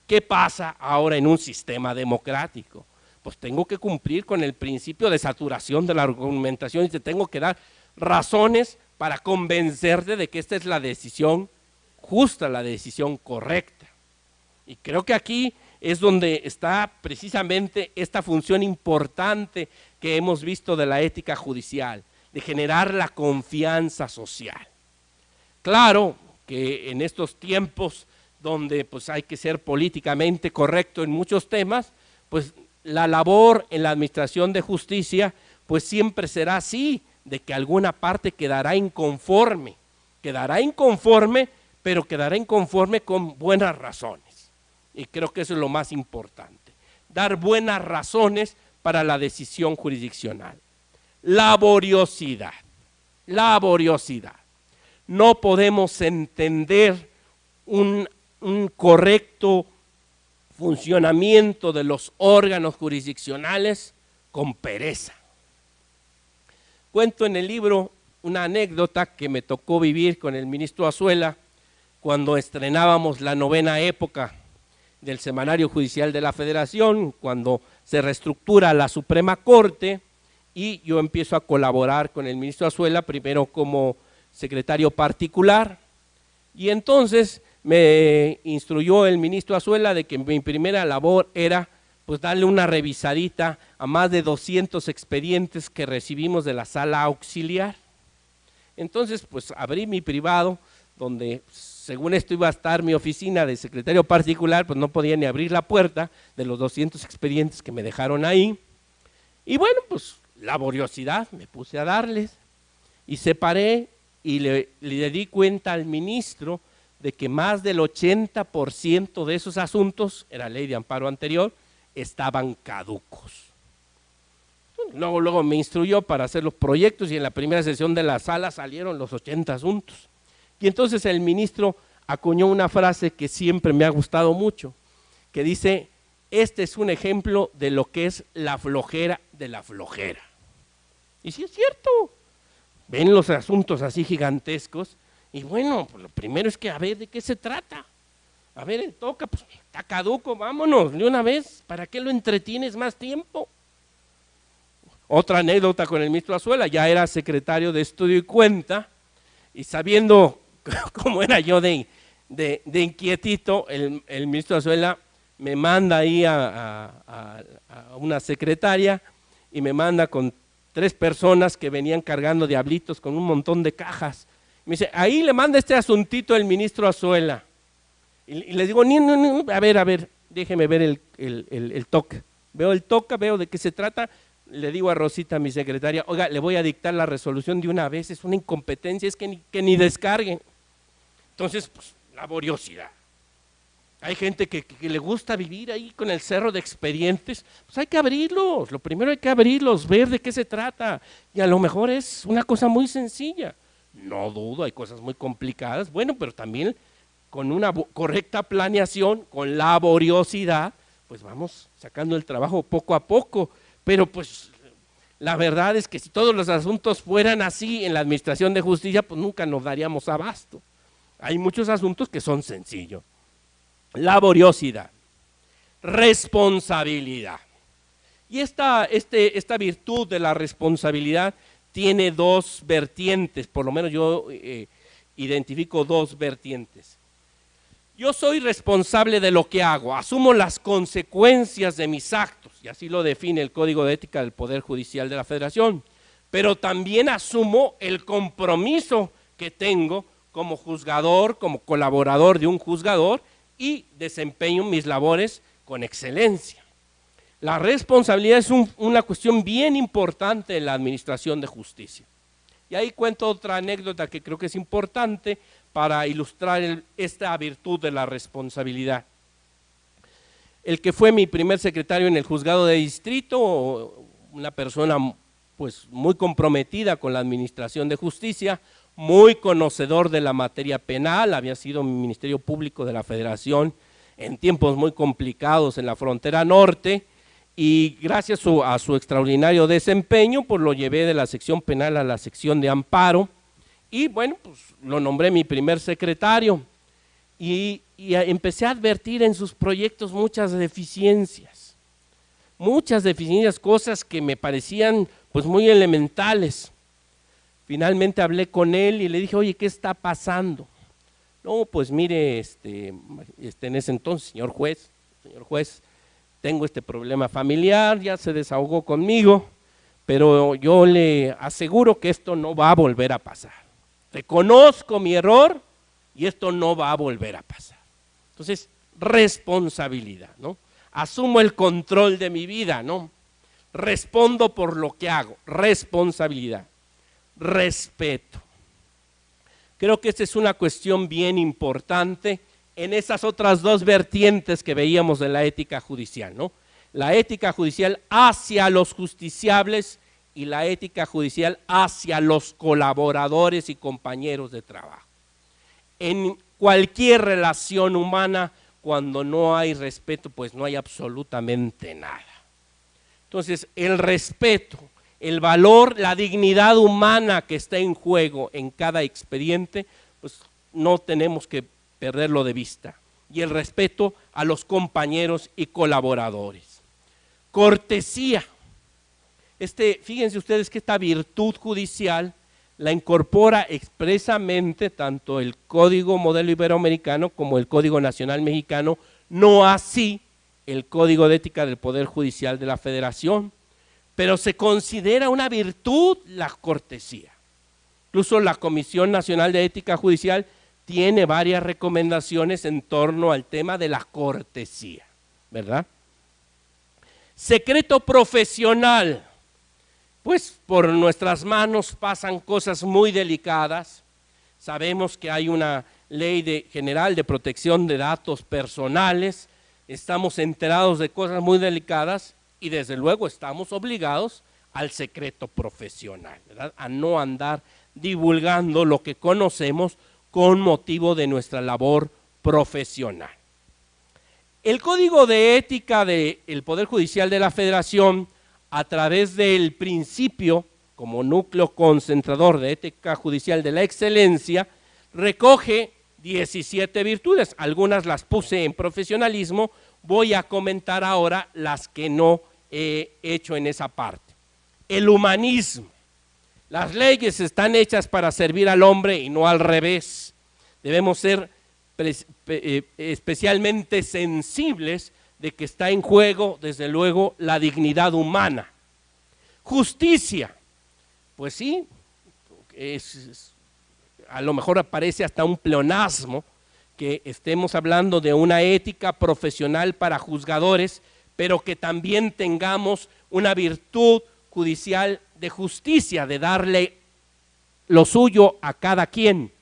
¿Qué pasa ahora en un sistema democrático? Pues tengo que cumplir con el principio de saturación de la argumentación y te tengo que dar razones para convencerte de que esta es la decisión justa, la decisión correcta. Y creo que aquí es donde está precisamente esta función importante que hemos visto de la ética judicial, de generar la confianza social. Claro que en estos tiempos donde pues hay que ser políticamente correcto en muchos temas, pues la labor en la administración de justicia pues siempre será así, de que alguna parte quedará inconforme, pero quedará inconforme con buenas razones. Y creo que eso es lo más importante, dar buenas razones para la decisión jurisdiccional. Laboriosidad. No podemos entender un correcto funcionamiento de los órganos jurisdiccionales con pereza. Cuento en el libro una anécdota que me tocó vivir con el ministro Azuela cuando estrenábamos la 9ª época del Semanario Judicial de la Federación, cuando se reestructura la Suprema Corte y yo empiezo a colaborar con el ministro Azuela, primero como secretario particular, y entonces me instruyó el ministro Azuela de que mi primera labor era pues darle una revisadita a más de 200 expedientes que recibimos de la sala auxiliar. Entonces pues abrí mi privado, donde según esto iba a estar mi oficina de secretario particular, pues no podía ni abrir la puerta de los 200 expedientes que me dejaron ahí. Y bueno, pues laboriosidad, me puse a darles y separé y le di cuenta al ministro de que más del 80% de esos asuntos, era ley de amparo anterior, estaban caducos. Luego me instruyó para hacer los proyectos y en la primera sesión de la sala salieron los 80 asuntos. Y entonces el ministro acuñó una frase que siempre me ha gustado mucho, que dice, este es un ejemplo de lo que es la flojera de la flojera. Y sí es cierto, ven los asuntos así gigantescos y bueno, pues lo primero es que a ver de qué se trata. A ver, el toca, pues está caduco, vámonos de una vez, ¿para qué lo entretienes más tiempo? Otra anécdota con el ministro Azuela, ya era secretario de Estudio y Cuenta, y sabiendo cómo era yo de inquietito, el ministro Azuela me manda ahí a una secretaria y me manda con 3 personas que venían cargando diablitos con un montón de cajas. Me dice, ahí le manda este asuntito el ministro Azuela. Y le digo, a ver, déjeme ver el toca. Veo el toca, veo de qué se trata. Le digo a Rosita, mi secretaria, oiga, le voy a dictar la resolución de una vez, es una incompetencia, es que ni descarguen. Entonces, pues, laboriosidad. Hay gente que le gusta vivir ahí con el cerro de expedientes, pues hay que abrirlos, lo primero hay que abrirlos, ver de qué se trata, y a lo mejor es una cosa muy sencilla. No dudo, hay cosas muy complicadas, bueno, pero también con una correcta planeación, con laboriosidad, pues vamos sacando el trabajo poco a poco, pero pues la verdad es que si todos los asuntos fueran así en la administración de justicia, pues nunca nos daríamos abasto. Hay muchos asuntos que son sencillos. Laboriosidad, responsabilidad. Y esta virtud de la responsabilidad tiene 2 vertientes, por lo menos yo identifico 2 vertientes. Yo soy responsable de lo que hago, asumo las consecuencias de mis actos, y así lo define el Código de Ética del Poder Judicial de la Federación, pero también asumo el compromiso que tengo como juzgador, como colaborador de un juzgador, y desempeño mis labores con excelencia. La responsabilidad es una cuestión bien importante en la administración de justicia. Y ahí cuento otra anécdota que creo que es importante para ilustrar esta virtud de la responsabilidad. El que fue mi primer secretario en el juzgado de distrito, una persona pues muy comprometida con la administración de justicia, muy conocedor de la materia penal, había sido Ministerio Público de la Federación en tiempos muy complicados en la frontera norte, y gracias a su extraordinario desempeño, pues lo llevé de la sección penal a la sección de amparo, Y bueno, pues lo nombré mi primer secretario y empecé a advertir en sus proyectos muchas deficiencias, cosas que me parecían pues muy elementales. Finalmente hablé con él y le dije, oye, ¿qué está pasando? No, pues mire, en ese entonces, señor juez, tengo este problema familiar, ya se desahogó conmigo, pero yo le aseguro que esto no va a volver a pasar. Reconozco mi error y esto no va a volver a pasar. Entonces, responsabilidad, ¿no? Asumo el control de mi vida, ¿no? Respondo por lo que hago, responsabilidad, respeto. Creo que esta es una cuestión bien importante en esas otras dos vertientes que veíamos de la ética judicial, ¿no? La ética judicial hacia los justiciables y la ética judicial hacia los colaboradores y compañeros de trabajo. En cualquier relación humana, cuando no hay respeto, pues no hay absolutamente nada. Entonces, el respeto, el valor, la dignidad humana que está en juego en cada expediente, pues no tenemos que perderlo de vista. Y el respeto a los compañeros y colaboradores. Cortesía. Fíjense ustedes que esta virtud judicial la incorpora expresamente tanto el Código Modelo Iberoamericano como el Código Nacional Mexicano, no así el Código de Ética del Poder Judicial de la Federación, pero se considera una virtud la cortesía. Incluso la Comisión Nacional de Ética Judicial tiene varias recomendaciones en torno al tema de la cortesía, ¿verdad? Secreto profesional. Pues por nuestras manos pasan cosas muy delicadas. Sabemos que hay una ley general de protección de datos personales, estamos enterados de cosas muy delicadas y desde luego estamos obligados al secreto profesional, ¿verdad? A no andar divulgando lo que conocemos con motivo de nuestra labor profesional. El Código de Ética del Poder Judicial de la Federación, a través del principio, como núcleo concentrador de ética judicial de la excelencia, recoge 17 virtudes. Algunas las puse en profesionalismo, voy a comentar ahora las que no he hecho en esa parte. El humanismo. Las leyes están hechas para servir al hombre y no al revés. Debemos ser especialmente sensibles de que está en juego, desde luego, la dignidad humana. Justicia, pues sí, a lo mejor aparece hasta un pleonasmo que estemos hablando de una ética profesional para juzgadores, pero que también tengamos una virtud judicial de justicia, de darle lo suyo a cada quien.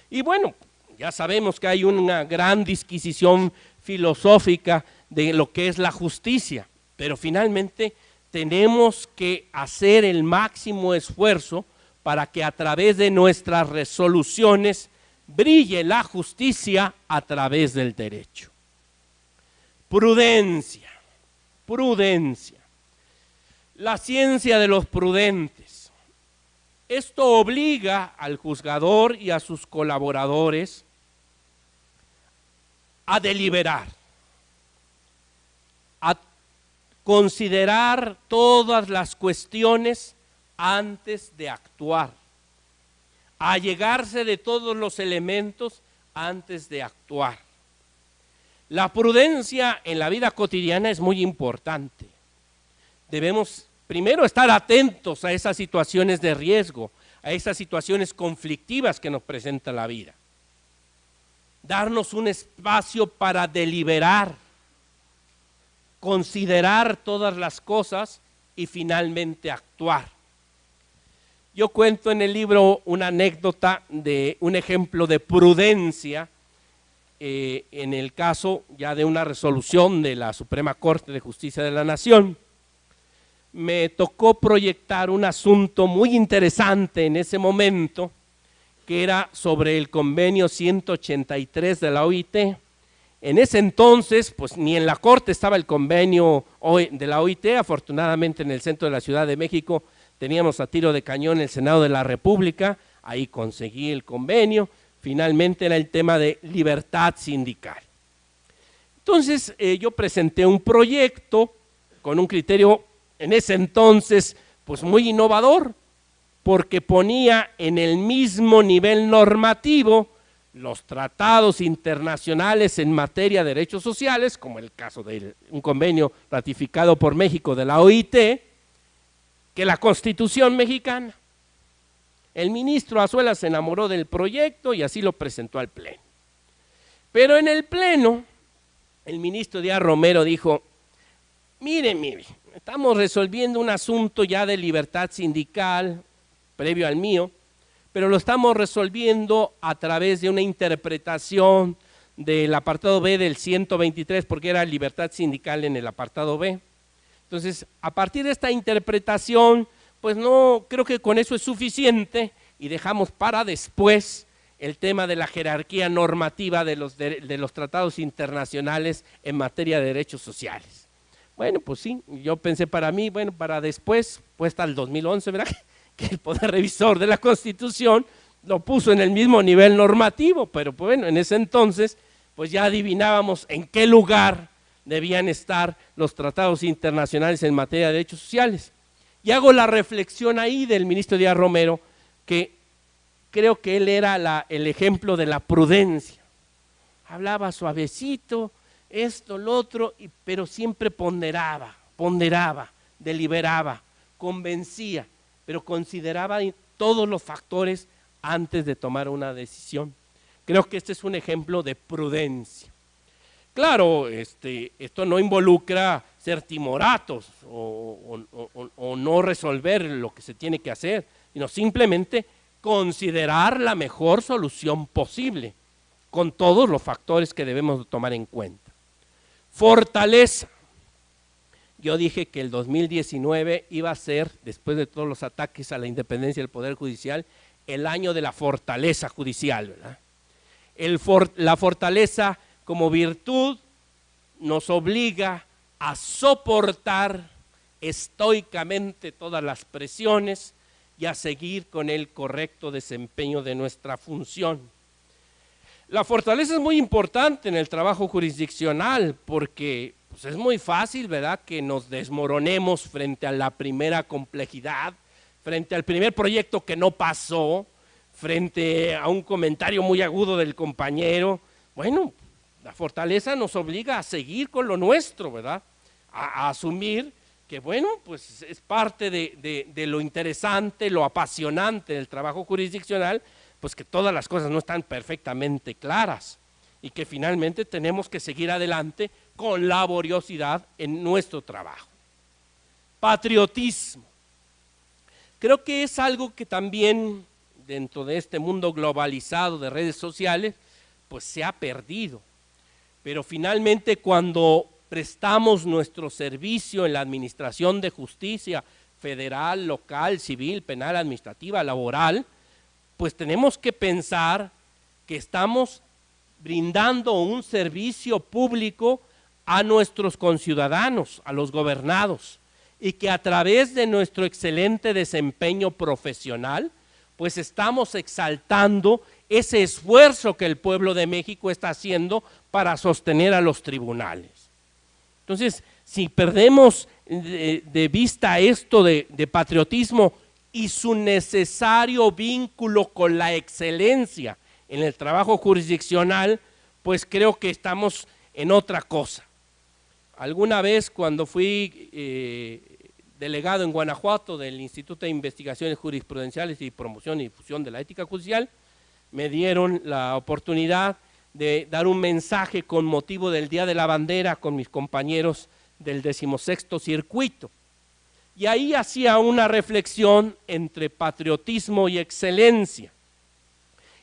Y bueno, ya sabemos que hay una gran disquisición filosófica de lo que es la justicia, pero finalmente tenemos que hacer el máximo esfuerzo para que a través de nuestras resoluciones brille la justicia a través del derecho. Prudencia, prudencia. La ciencia de los prudentes. Esto obliga al juzgador y a sus colaboradores a deliberar, a considerar todas las cuestiones antes de actuar, a llegarse de todos los elementos antes de actuar. La prudencia en la vida cotidiana es muy importante. Debemos primero estar atentos a esas situaciones de riesgo, a esas situaciones conflictivas que nos presenta la vida. Darnos un espacio para deliberar, considerar todas las cosas y finalmente actuar. Yo cuento en el libro una anécdota de un ejemplo de prudencia en el caso ya de una resolución de la Suprema Corte de Justicia de la Nación. Me tocó proyectar un asunto muy interesante en ese momento, que era sobre el convenio 183 de la OIT. En ese entonces, pues ni en la Corte estaba el convenio de la OIT, afortunadamente en el centro de la Ciudad de México teníamos a tiro de cañón el Senado de la República, ahí conseguí el convenio, finalmente era el tema de libertad sindical. Entonces yo presenté un proyecto con un criterio en ese entonces pues muy innovador, porque ponía en el mismo nivel normativo los tratados internacionales en materia de derechos sociales, como el caso de un convenio ratificado por México de la OIT, que la Constitución mexicana. El ministro Azuela se enamoró del proyecto y así lo presentó al Pleno. Pero en el Pleno, el ministro Díaz Romero dijo, mire, estamos resolviendo un asunto ya de libertad sindical, previo al mío, pero lo estamos resolviendo a través de una interpretación del apartado B del 123, porque era libertad sindical en el apartado B. Entonces, a partir de esta interpretación, pues no, creo que con eso es suficiente y dejamos para después el tema de la jerarquía normativa de los tratados internacionales en materia de derechos sociales. Bueno, pues sí, yo pensé para mí, bueno, para después, pues hasta el 2011, ¿verdad?, que el Poder Revisor de la Constitución lo puso en el mismo nivel normativo, pero bueno, en ese entonces, pues ya adivinábamos en qué lugar debían estar los tratados internacionales en materia de derechos sociales. Y hago la reflexión ahí del ministro Díaz Romero, que creo que él era el ejemplo de la prudencia. Hablaba suavecito, esto, lo otro, pero siempre ponderaba, deliberaba, convencía, pero consideraba todos los factores antes de tomar una decisión. Creo que este es un ejemplo de prudencia. Claro, esto no involucra ser timoratos o no resolver lo que se tiene que hacer, sino simplemente considerar la mejor solución posible, con todos los factores que debemos tomar en cuenta. Fortaleza. Yo dije que el 2019 iba a ser, después de todos los ataques a la independencia del Poder Judicial, el año de la fortaleza judicial, ¿verdad? La fortaleza como virtud nos obliga a soportar estoicamente todas las presiones y a seguir con el correcto desempeño de nuestra función. La fortaleza es muy importante en el trabajo jurisdiccional porque pues es muy fácil, ¿verdad?, que nos desmoronemos frente a la primera complejidad, frente al primer proyecto que no pasó, frente a un comentario muy agudo del compañero. Bueno, la fortaleza nos obliga a seguir con lo nuestro, ¿verdad?, a asumir que, bueno, pues es parte de lo interesante, lo apasionante del trabajo jurisdiccional, pues que todas las cosas no están perfectamente claras y que finalmente tenemos que seguir adelante con laboriosidad en nuestro trabajo. Patriotismo. Creo que es algo que también dentro de este mundo globalizado de redes sociales, pues se ha perdido. Pero finalmente cuando prestamos nuestro servicio en la administración de justicia federal, local, civil, penal, administrativa, laboral, pues tenemos que pensar que estamos brindando un servicio público a nuestros conciudadanos, a los gobernados, y que a través de nuestro excelente desempeño profesional, pues estamos exaltando ese esfuerzo que el pueblo de México está haciendo para sostener a los tribunales. Entonces, si perdemos de vista esto de patriotismo y su necesario vínculo con la excelencia en el trabajo jurisdiccional, pues creo que estamos en otra cosa. Alguna vez cuando fui delegado en Guanajuato del Instituto de Investigaciones Jurisprudenciales y Promoción y Difusión de la Ética Judicial, me dieron la oportunidad de dar un mensaje con motivo del Día de la Bandera con mis compañeros del 16º Circuito. Y ahí hacía una reflexión entre patriotismo y excelencia.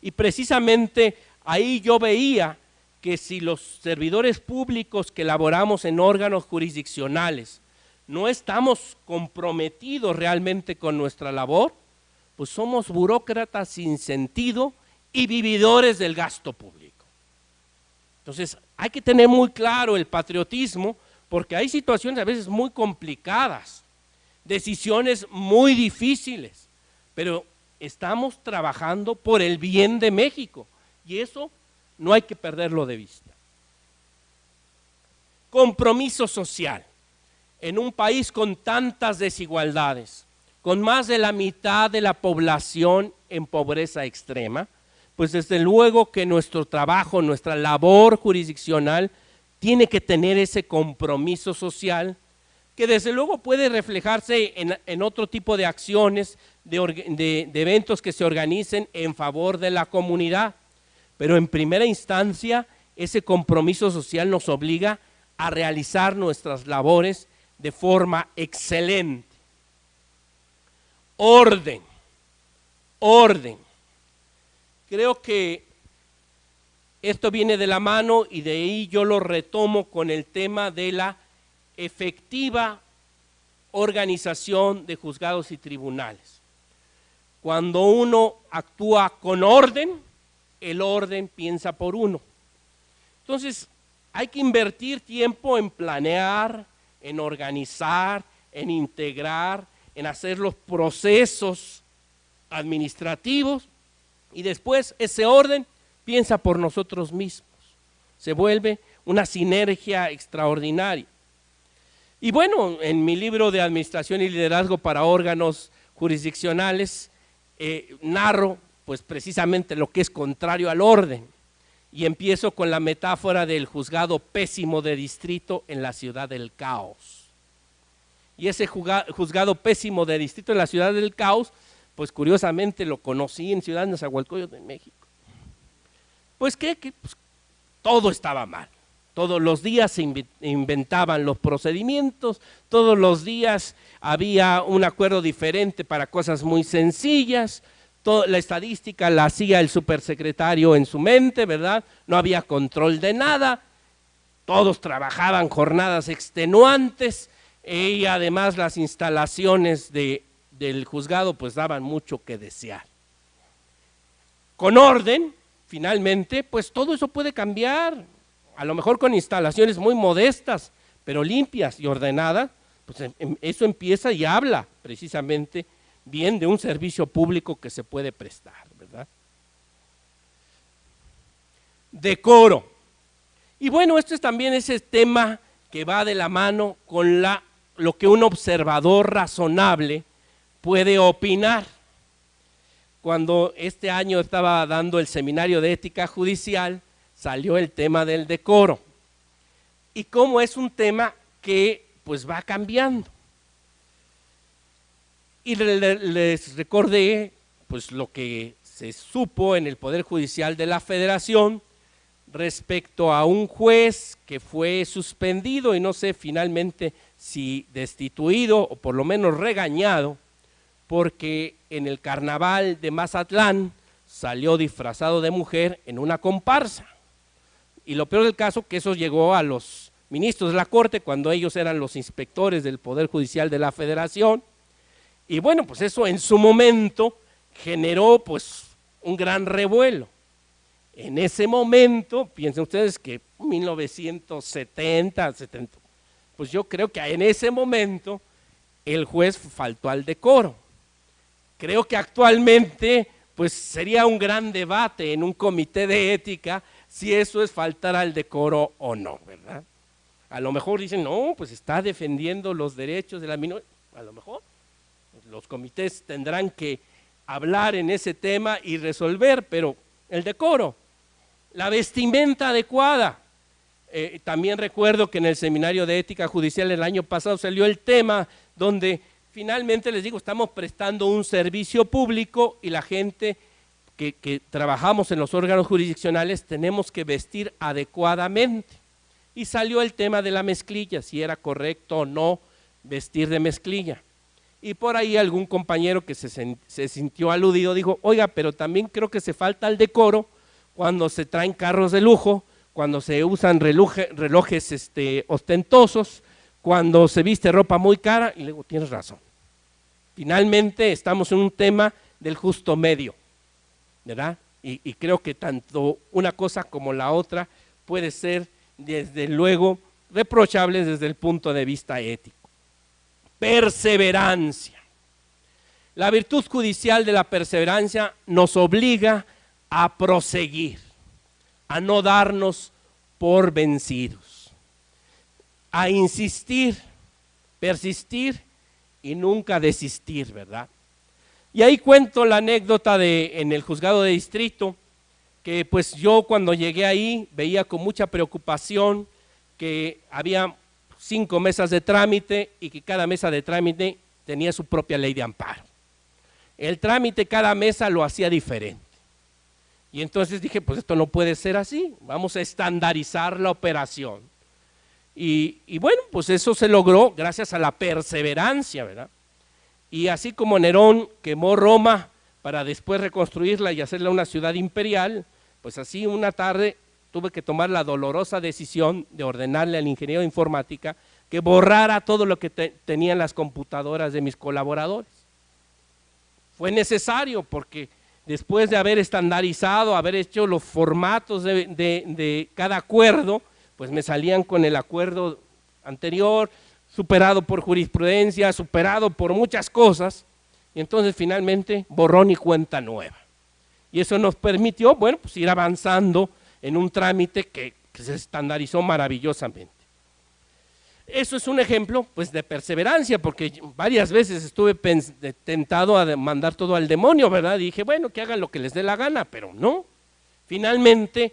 Y precisamente ahí yo veía que si los servidores públicos que laboramos en órganos jurisdiccionales no estamos comprometidos realmente con nuestra labor, pues somos burócratas sin sentido y vividores del gasto público. Entonces hay que tener muy claro el patriotismo porque hay situaciones a veces muy complicadas, decisiones muy difíciles, pero estamos trabajando por el bien de México y eso no hay que perderlo de vista. Compromiso social. En un país con tantas desigualdades, con más de la mitad de la población en pobreza extrema, pues desde luego que nuestro trabajo, nuestra labor jurisdiccional tiene que tener ese compromiso social que desde luego puede reflejarse en otro tipo de acciones, de eventos que se organicen en favor de la comunidad, pero en primera instancia ese compromiso social nos obliga a realizar nuestras labores de forma excelente. Orden, orden. Creo que esto viene de la mano y de ahí yo lo retomo con el tema de la efectiva organización de juzgados y tribunales. Cuando uno actúa con orden, el orden piensa por uno. Entonces, hay que invertir tiempo en planear, en organizar, en integrar, en hacer los procesos administrativos y después ese orden piensa por nosotros mismos. Se vuelve una sinergia extraordinaria. Y bueno, en mi libro de Administración y Liderazgo para órganos jurisdiccionales narro pues precisamente lo que es contrario al orden y empiezo con la metáfora del juzgado pésimo de distrito en la ciudad del caos. Y ese juzgado pésimo de distrito en la ciudad del caos, pues curiosamente lo conocí en Ciudad Nezahualcóyotl de México. Pues que pues, todo estaba mal. Todos los días se inventaban los procedimientos, todos los días había un acuerdo diferente para cosas muy sencillas, la estadística la hacía el supersecretario en su mente, ¿verdad? No había control de nada, todos trabajaban jornadas extenuantes y además las instalaciones del juzgado pues daban mucho que desear. Con orden, finalmente, pues todo eso puede cambiar. A lo mejor con instalaciones muy modestas, pero limpias y ordenadas, pues eso empieza y habla precisamente bien de un servicio público que se puede prestar, ¿verdad? Decoro. Y bueno, este es también ese tema que va de la mano con lo que un observador razonable puede opinar. Cuando este año estaba dando el seminario de ética judicial, salió el tema del decoro y cómo es un tema que pues va cambiando. Y les recordé pues lo que se supo en el Poder Judicial de la Federación respecto a un juez que fue suspendido y no sé finalmente si destituido o por lo menos regañado porque en el carnaval de Mazatlán salió disfrazado de mujer en una comparsa. Y lo peor del caso que eso llegó a los ministros de la Corte cuando ellos eran los inspectores del Poder Judicial de la Federación. Y bueno, pues eso en su momento generó pues un gran revuelo. En ese momento, piensen ustedes que 1970, pues yo creo que en ese momento el juez faltó al decoro. Creo que actualmente pues sería un gran debate en un comité de ética si eso es faltar al decoro o no, ¿verdad? A lo mejor dicen, no, pues está defendiendo los derechos de la minoría. A lo mejor los comités tendrán que hablar en ese tema y resolver, pero el decoro, la vestimenta adecuada. También recuerdo que en el seminario de ética judicial el año pasado salió el tema donde finalmente les digo, estamos prestando un servicio público y la gente que trabajamos en los órganos jurisdiccionales tenemos que vestir adecuadamente. Y salió el tema de la mezclilla, si era correcto o no vestir de mezclilla. Y por ahí algún compañero que se sintió aludido dijo, oiga, pero también creo que se falta el decoro cuando se traen carros de lujo, cuando se usan relojes ostentosos, cuando se viste ropa muy cara. Y le digo, tienes razón. Finalmente estamos en un tema del justo medio, ¿verdad? Y creo que tanto una cosa como la otra puede ser desde luego reprochable desde el punto de vista ético. Perseverancia. La virtud judicial de la perseverancia nos obliga a proseguir, a no darnos por vencidos, a insistir, persistir y nunca desistir, ¿verdad? Y ahí cuento la anécdota en el juzgado de distrito, que pues yo cuando llegué ahí veía con mucha preocupación que había 5 mesas de trámite y que cada mesa de trámite tenía su propia ley de amparo. El trámite cada mesa lo hacía diferente. Y entonces dije, pues esto no puede ser así, vamos a estandarizar la operación. Y bueno, pues eso se logró gracias a la perseverancia, ¿verdad? Y así como Nerón quemó Roma para después reconstruirla y hacerla una ciudad imperial, pues así una tarde tuve que tomar la dolorosa decisión de ordenarle al ingeniero de informática que borrara todo lo que tenían las computadoras de mis colaboradores. Fue necesario porque después de haber estandarizado, haber hecho los formatos de cada acuerdo, pues me salían con el acuerdo anterior, superado por jurisprudencia, superado por muchas cosas, y entonces finalmente borrón y cuenta nueva. Y eso nos permitió, bueno, pues ir avanzando en un trámite que se estandarizó maravillosamente. Eso es un ejemplo pues de perseverancia, porque varias veces estuve tentado a mandar todo al demonio, ¿verdad? Y dije, bueno, que hagan lo que les dé la gana, pero no. Finalmente,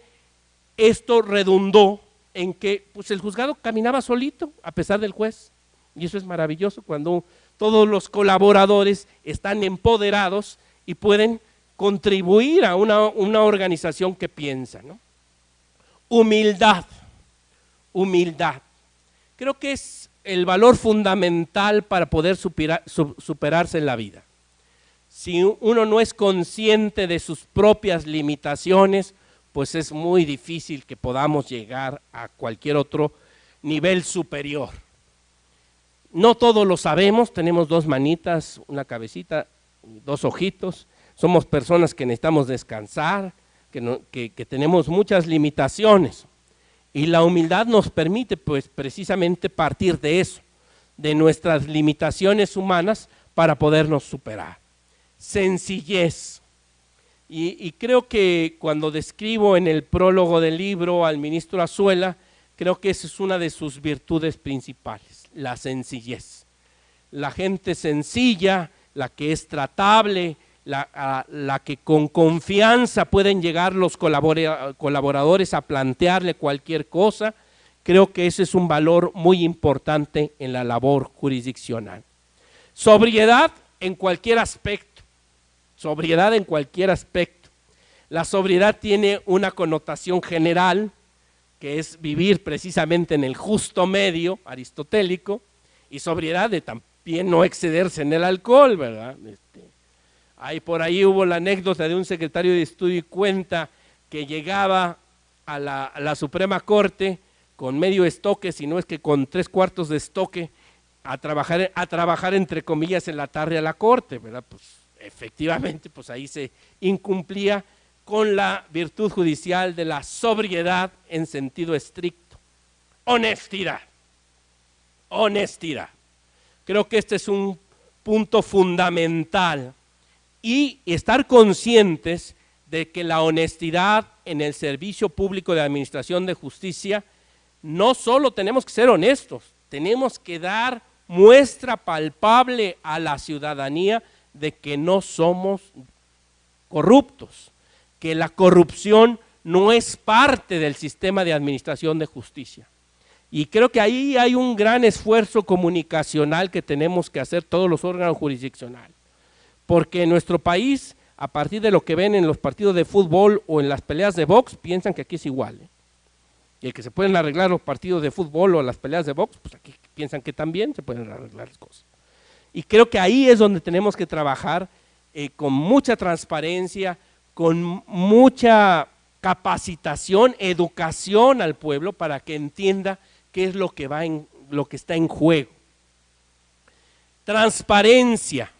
esto redundó en que pues, el juzgado caminaba solito, a pesar del juez. Y eso es maravilloso, cuando todos los colaboradores están empoderados y pueden contribuir a una organización que piensa, ¿no? Humildad, humildad. Creo que es el valor fundamental para poder superarse en la vida. Si uno no es consciente de sus propias limitaciones, pues es muy difícil que podamos llegar a cualquier otro nivel superior. No todos lo sabemos, tenemos 2 manitas, una cabecita, 2 ojitos, somos personas que necesitamos descansar, que tenemos muchas limitaciones. Y la humildad nos permite pues precisamente partir de eso, de nuestras limitaciones humanas para podernos superar. Sencillez. Y creo que cuando describo en el prólogo del libro al ministro Azuela, creo que esa es una de sus virtudes principales, la sencillez. La gente sencilla, la que es tratable, la que con confianza pueden llegar los colaboradores a plantearle cualquier cosa, creo que ese es un valor muy importante en la labor jurisdiccional. Sobriedad en cualquier aspecto, sobriedad en cualquier aspecto. La sobriedad tiene una connotación general, que es vivir precisamente en el justo medio aristotélico, y sobriedad de también no excederse en el alcohol, ¿verdad? Ahí por ahí hubo la anécdota de un secretario de estudio y cuenta que llegaba a la Suprema Corte con medio estoque, si no es que con 3/4 de estoque, a trabajar entre comillas en la tarde a la Corte, ¿verdad? Pues efectivamente, pues ahí se incumplía con la virtud judicial de la sobriedad en sentido estricto. Honestidad, honestidad. Creo que este es un punto fundamental. Y estar conscientes de que la honestidad en el servicio público de administración de justicia, no solo tenemos que ser honestos, tenemos que dar muestra palpable a la ciudadanía de que no somos corruptos, que la corrupción no es parte del sistema de administración de justicia. Y creo que ahí hay un gran esfuerzo comunicacional que tenemos que hacer todos los órganos jurisdiccionales. Porque en nuestro país, a partir de lo que ven en los partidos de fútbol o en las peleas de box, piensan que aquí es igual. Y el que se pueden arreglar los partidos de fútbol o las peleas de box, pues aquí piensan que también se pueden arreglar las cosas. Y creo que ahí es donde tenemos que trabajar con mucha transparencia, con mucha capacitación, educación al pueblo para que entienda qué es lo que está en juego. Transparencia.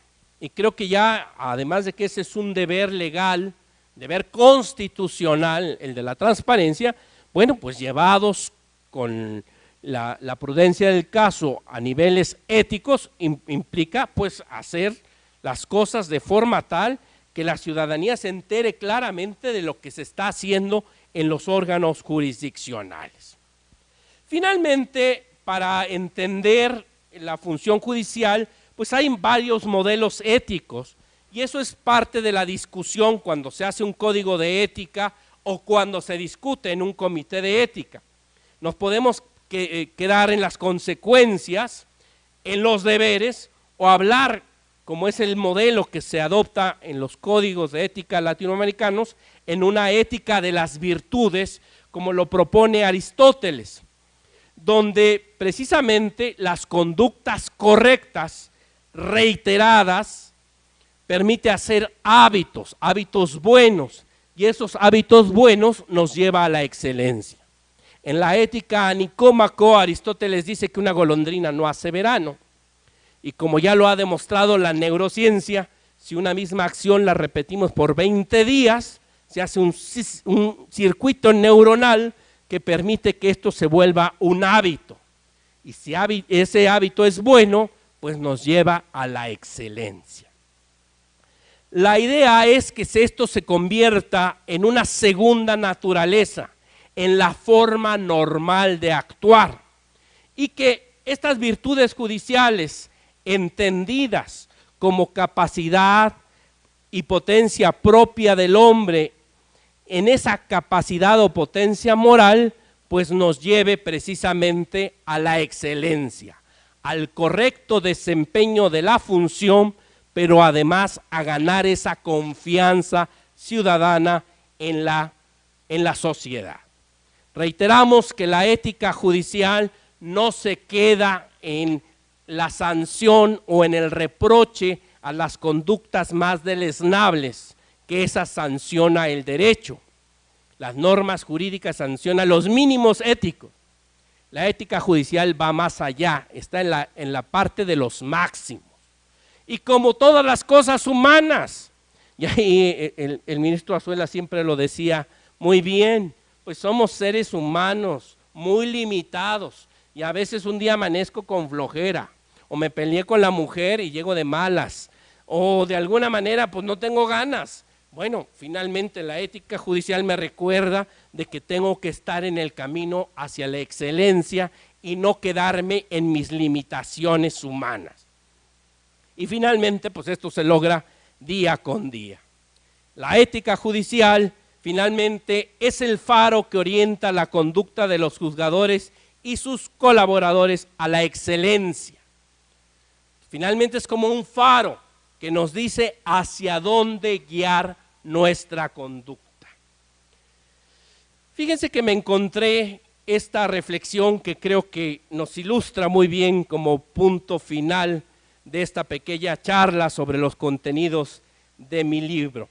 Y creo que ya, además de que ese es un deber legal, deber constitucional, el de la transparencia, bueno, pues llevados con la prudencia del caso a niveles éticos, implica pues hacer las cosas de forma tal que la ciudadanía se entere claramente de lo que se está haciendo en los órganos jurisdiccionales. Finalmente, para entender la función judicial, pues hay varios modelos éticos y eso es parte de la discusión cuando se hace un código de ética o cuando se discute en un comité de ética. Nos podemos quedar en las consecuencias, en los deberes o hablar, como es el modelo que se adopta en los códigos de ética latinoamericanos, en una ética de las virtudes, como lo propone Aristóteles, donde precisamente las conductas correctas, reiteradas, permite hacer hábitos buenos, y esos hábitos buenos nos lleva a la excelencia. En la ética a Nicómaco, Aristóteles dice que una golondrina no hace verano, y como ya lo ha demostrado la neurociencia, si una misma acción la repetimos por 20 días, se hace un circuito neuronal que permite que esto se vuelva un hábito. Y si ese hábito es bueno, pues nos lleva a la excelencia. La idea es que esto se convierta en una segunda naturaleza, en la forma normal de actuar, y que estas virtudes judiciales, entendidas como capacidad y potencia propia del hombre, en esa capacidad o potencia moral, pues nos lleve precisamente a la excelencia, al correcto desempeño de la función, pero además a ganar esa confianza ciudadana en la sociedad. Reiteramos que la ética judicial no se queda en la sanción o en el reproche a las conductas más deleznables, que esa sanciona el derecho. Las normas jurídicas sancionan los mínimos éticos. La ética judicial va más allá, está en la parte de los máximos. Y como todas las cosas humanas, y ahí el ministro Azuela siempre lo decía muy bien, pues somos seres humanos muy limitados y a veces un día amanezco con flojera o me peleé con la mujer y llego de malas o de alguna manera pues no tengo ganas. Bueno, finalmente la ética judicial me recuerda de que tengo que estar en el camino hacia la excelencia y no quedarme en mis limitaciones humanas. Y finalmente, pues esto se logra día con día. La ética judicial finalmente es el faro que orienta la conducta de los juzgadores y sus colaboradores a la excelencia. Finalmente es como un faro que nos dice hacia dónde guiar nuestra conducta. Fíjense que me encontré esta reflexión que creo que nos ilustra muy bien como punto final de esta pequeña charla sobre los contenidos de mi libro.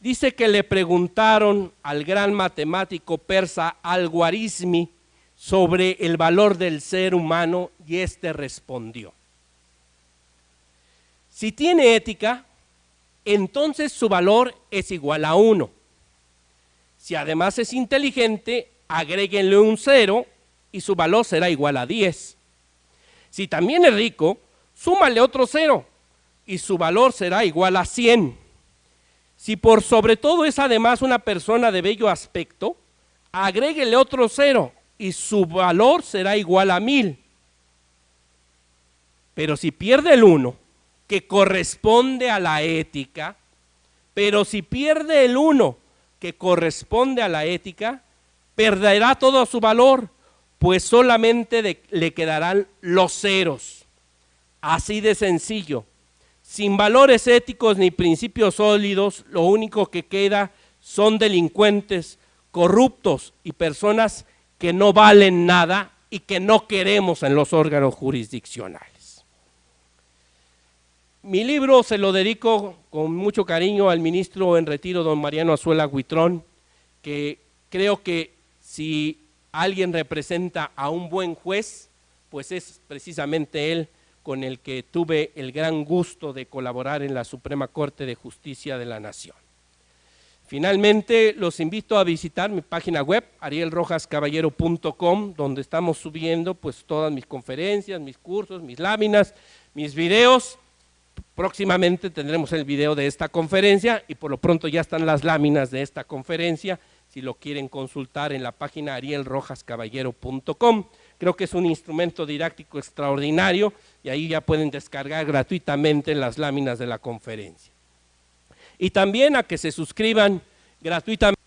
Dice que le preguntaron al gran matemático persa Al-Khwarizmi sobre el valor del ser humano y éste respondió: si tiene ética, entonces su valor es igual a 1. Si además es inteligente, agréguenle un 0 y su valor será igual a 10. Si también es rico, súmale otro 0 y su valor será igual a 100. Si por sobre todo es además una persona de bello aspecto, agréguele otro 0 y su valor será igual a 1000. Pero si pierde el 1, que corresponde a la ética, perderá todo su valor, pues solamente le quedarán los ceros. Así de sencillo. Sin valores éticos ni principios sólidos, lo único que queda son delincuentes, corruptos y personas que no valen nada y que no queremos en los órganos jurisdiccionales. Mi libro se lo dedico con mucho cariño al ministro en retiro, don Mariano Azuela Huitrón, que creo que si alguien representa a un buen juez, pues es precisamente él, con el que tuve el gran gusto de colaborar en la Suprema Corte de Justicia de la Nación. Finalmente, los invito a visitar mi página web, arielrojascaballero.com, donde estamos subiendo pues todas mis conferencias, mis cursos, mis láminas, mis videos, Próximamente tendremos el video de esta conferencia y por lo pronto ya están las láminas de esta conferencia, si lo quieren consultar en la página arielrojascaballero.com. Creo que es un instrumento didáctico extraordinario y ahí ya pueden descargar gratuitamente las láminas de la conferencia. Y también a que se suscriban gratuitamente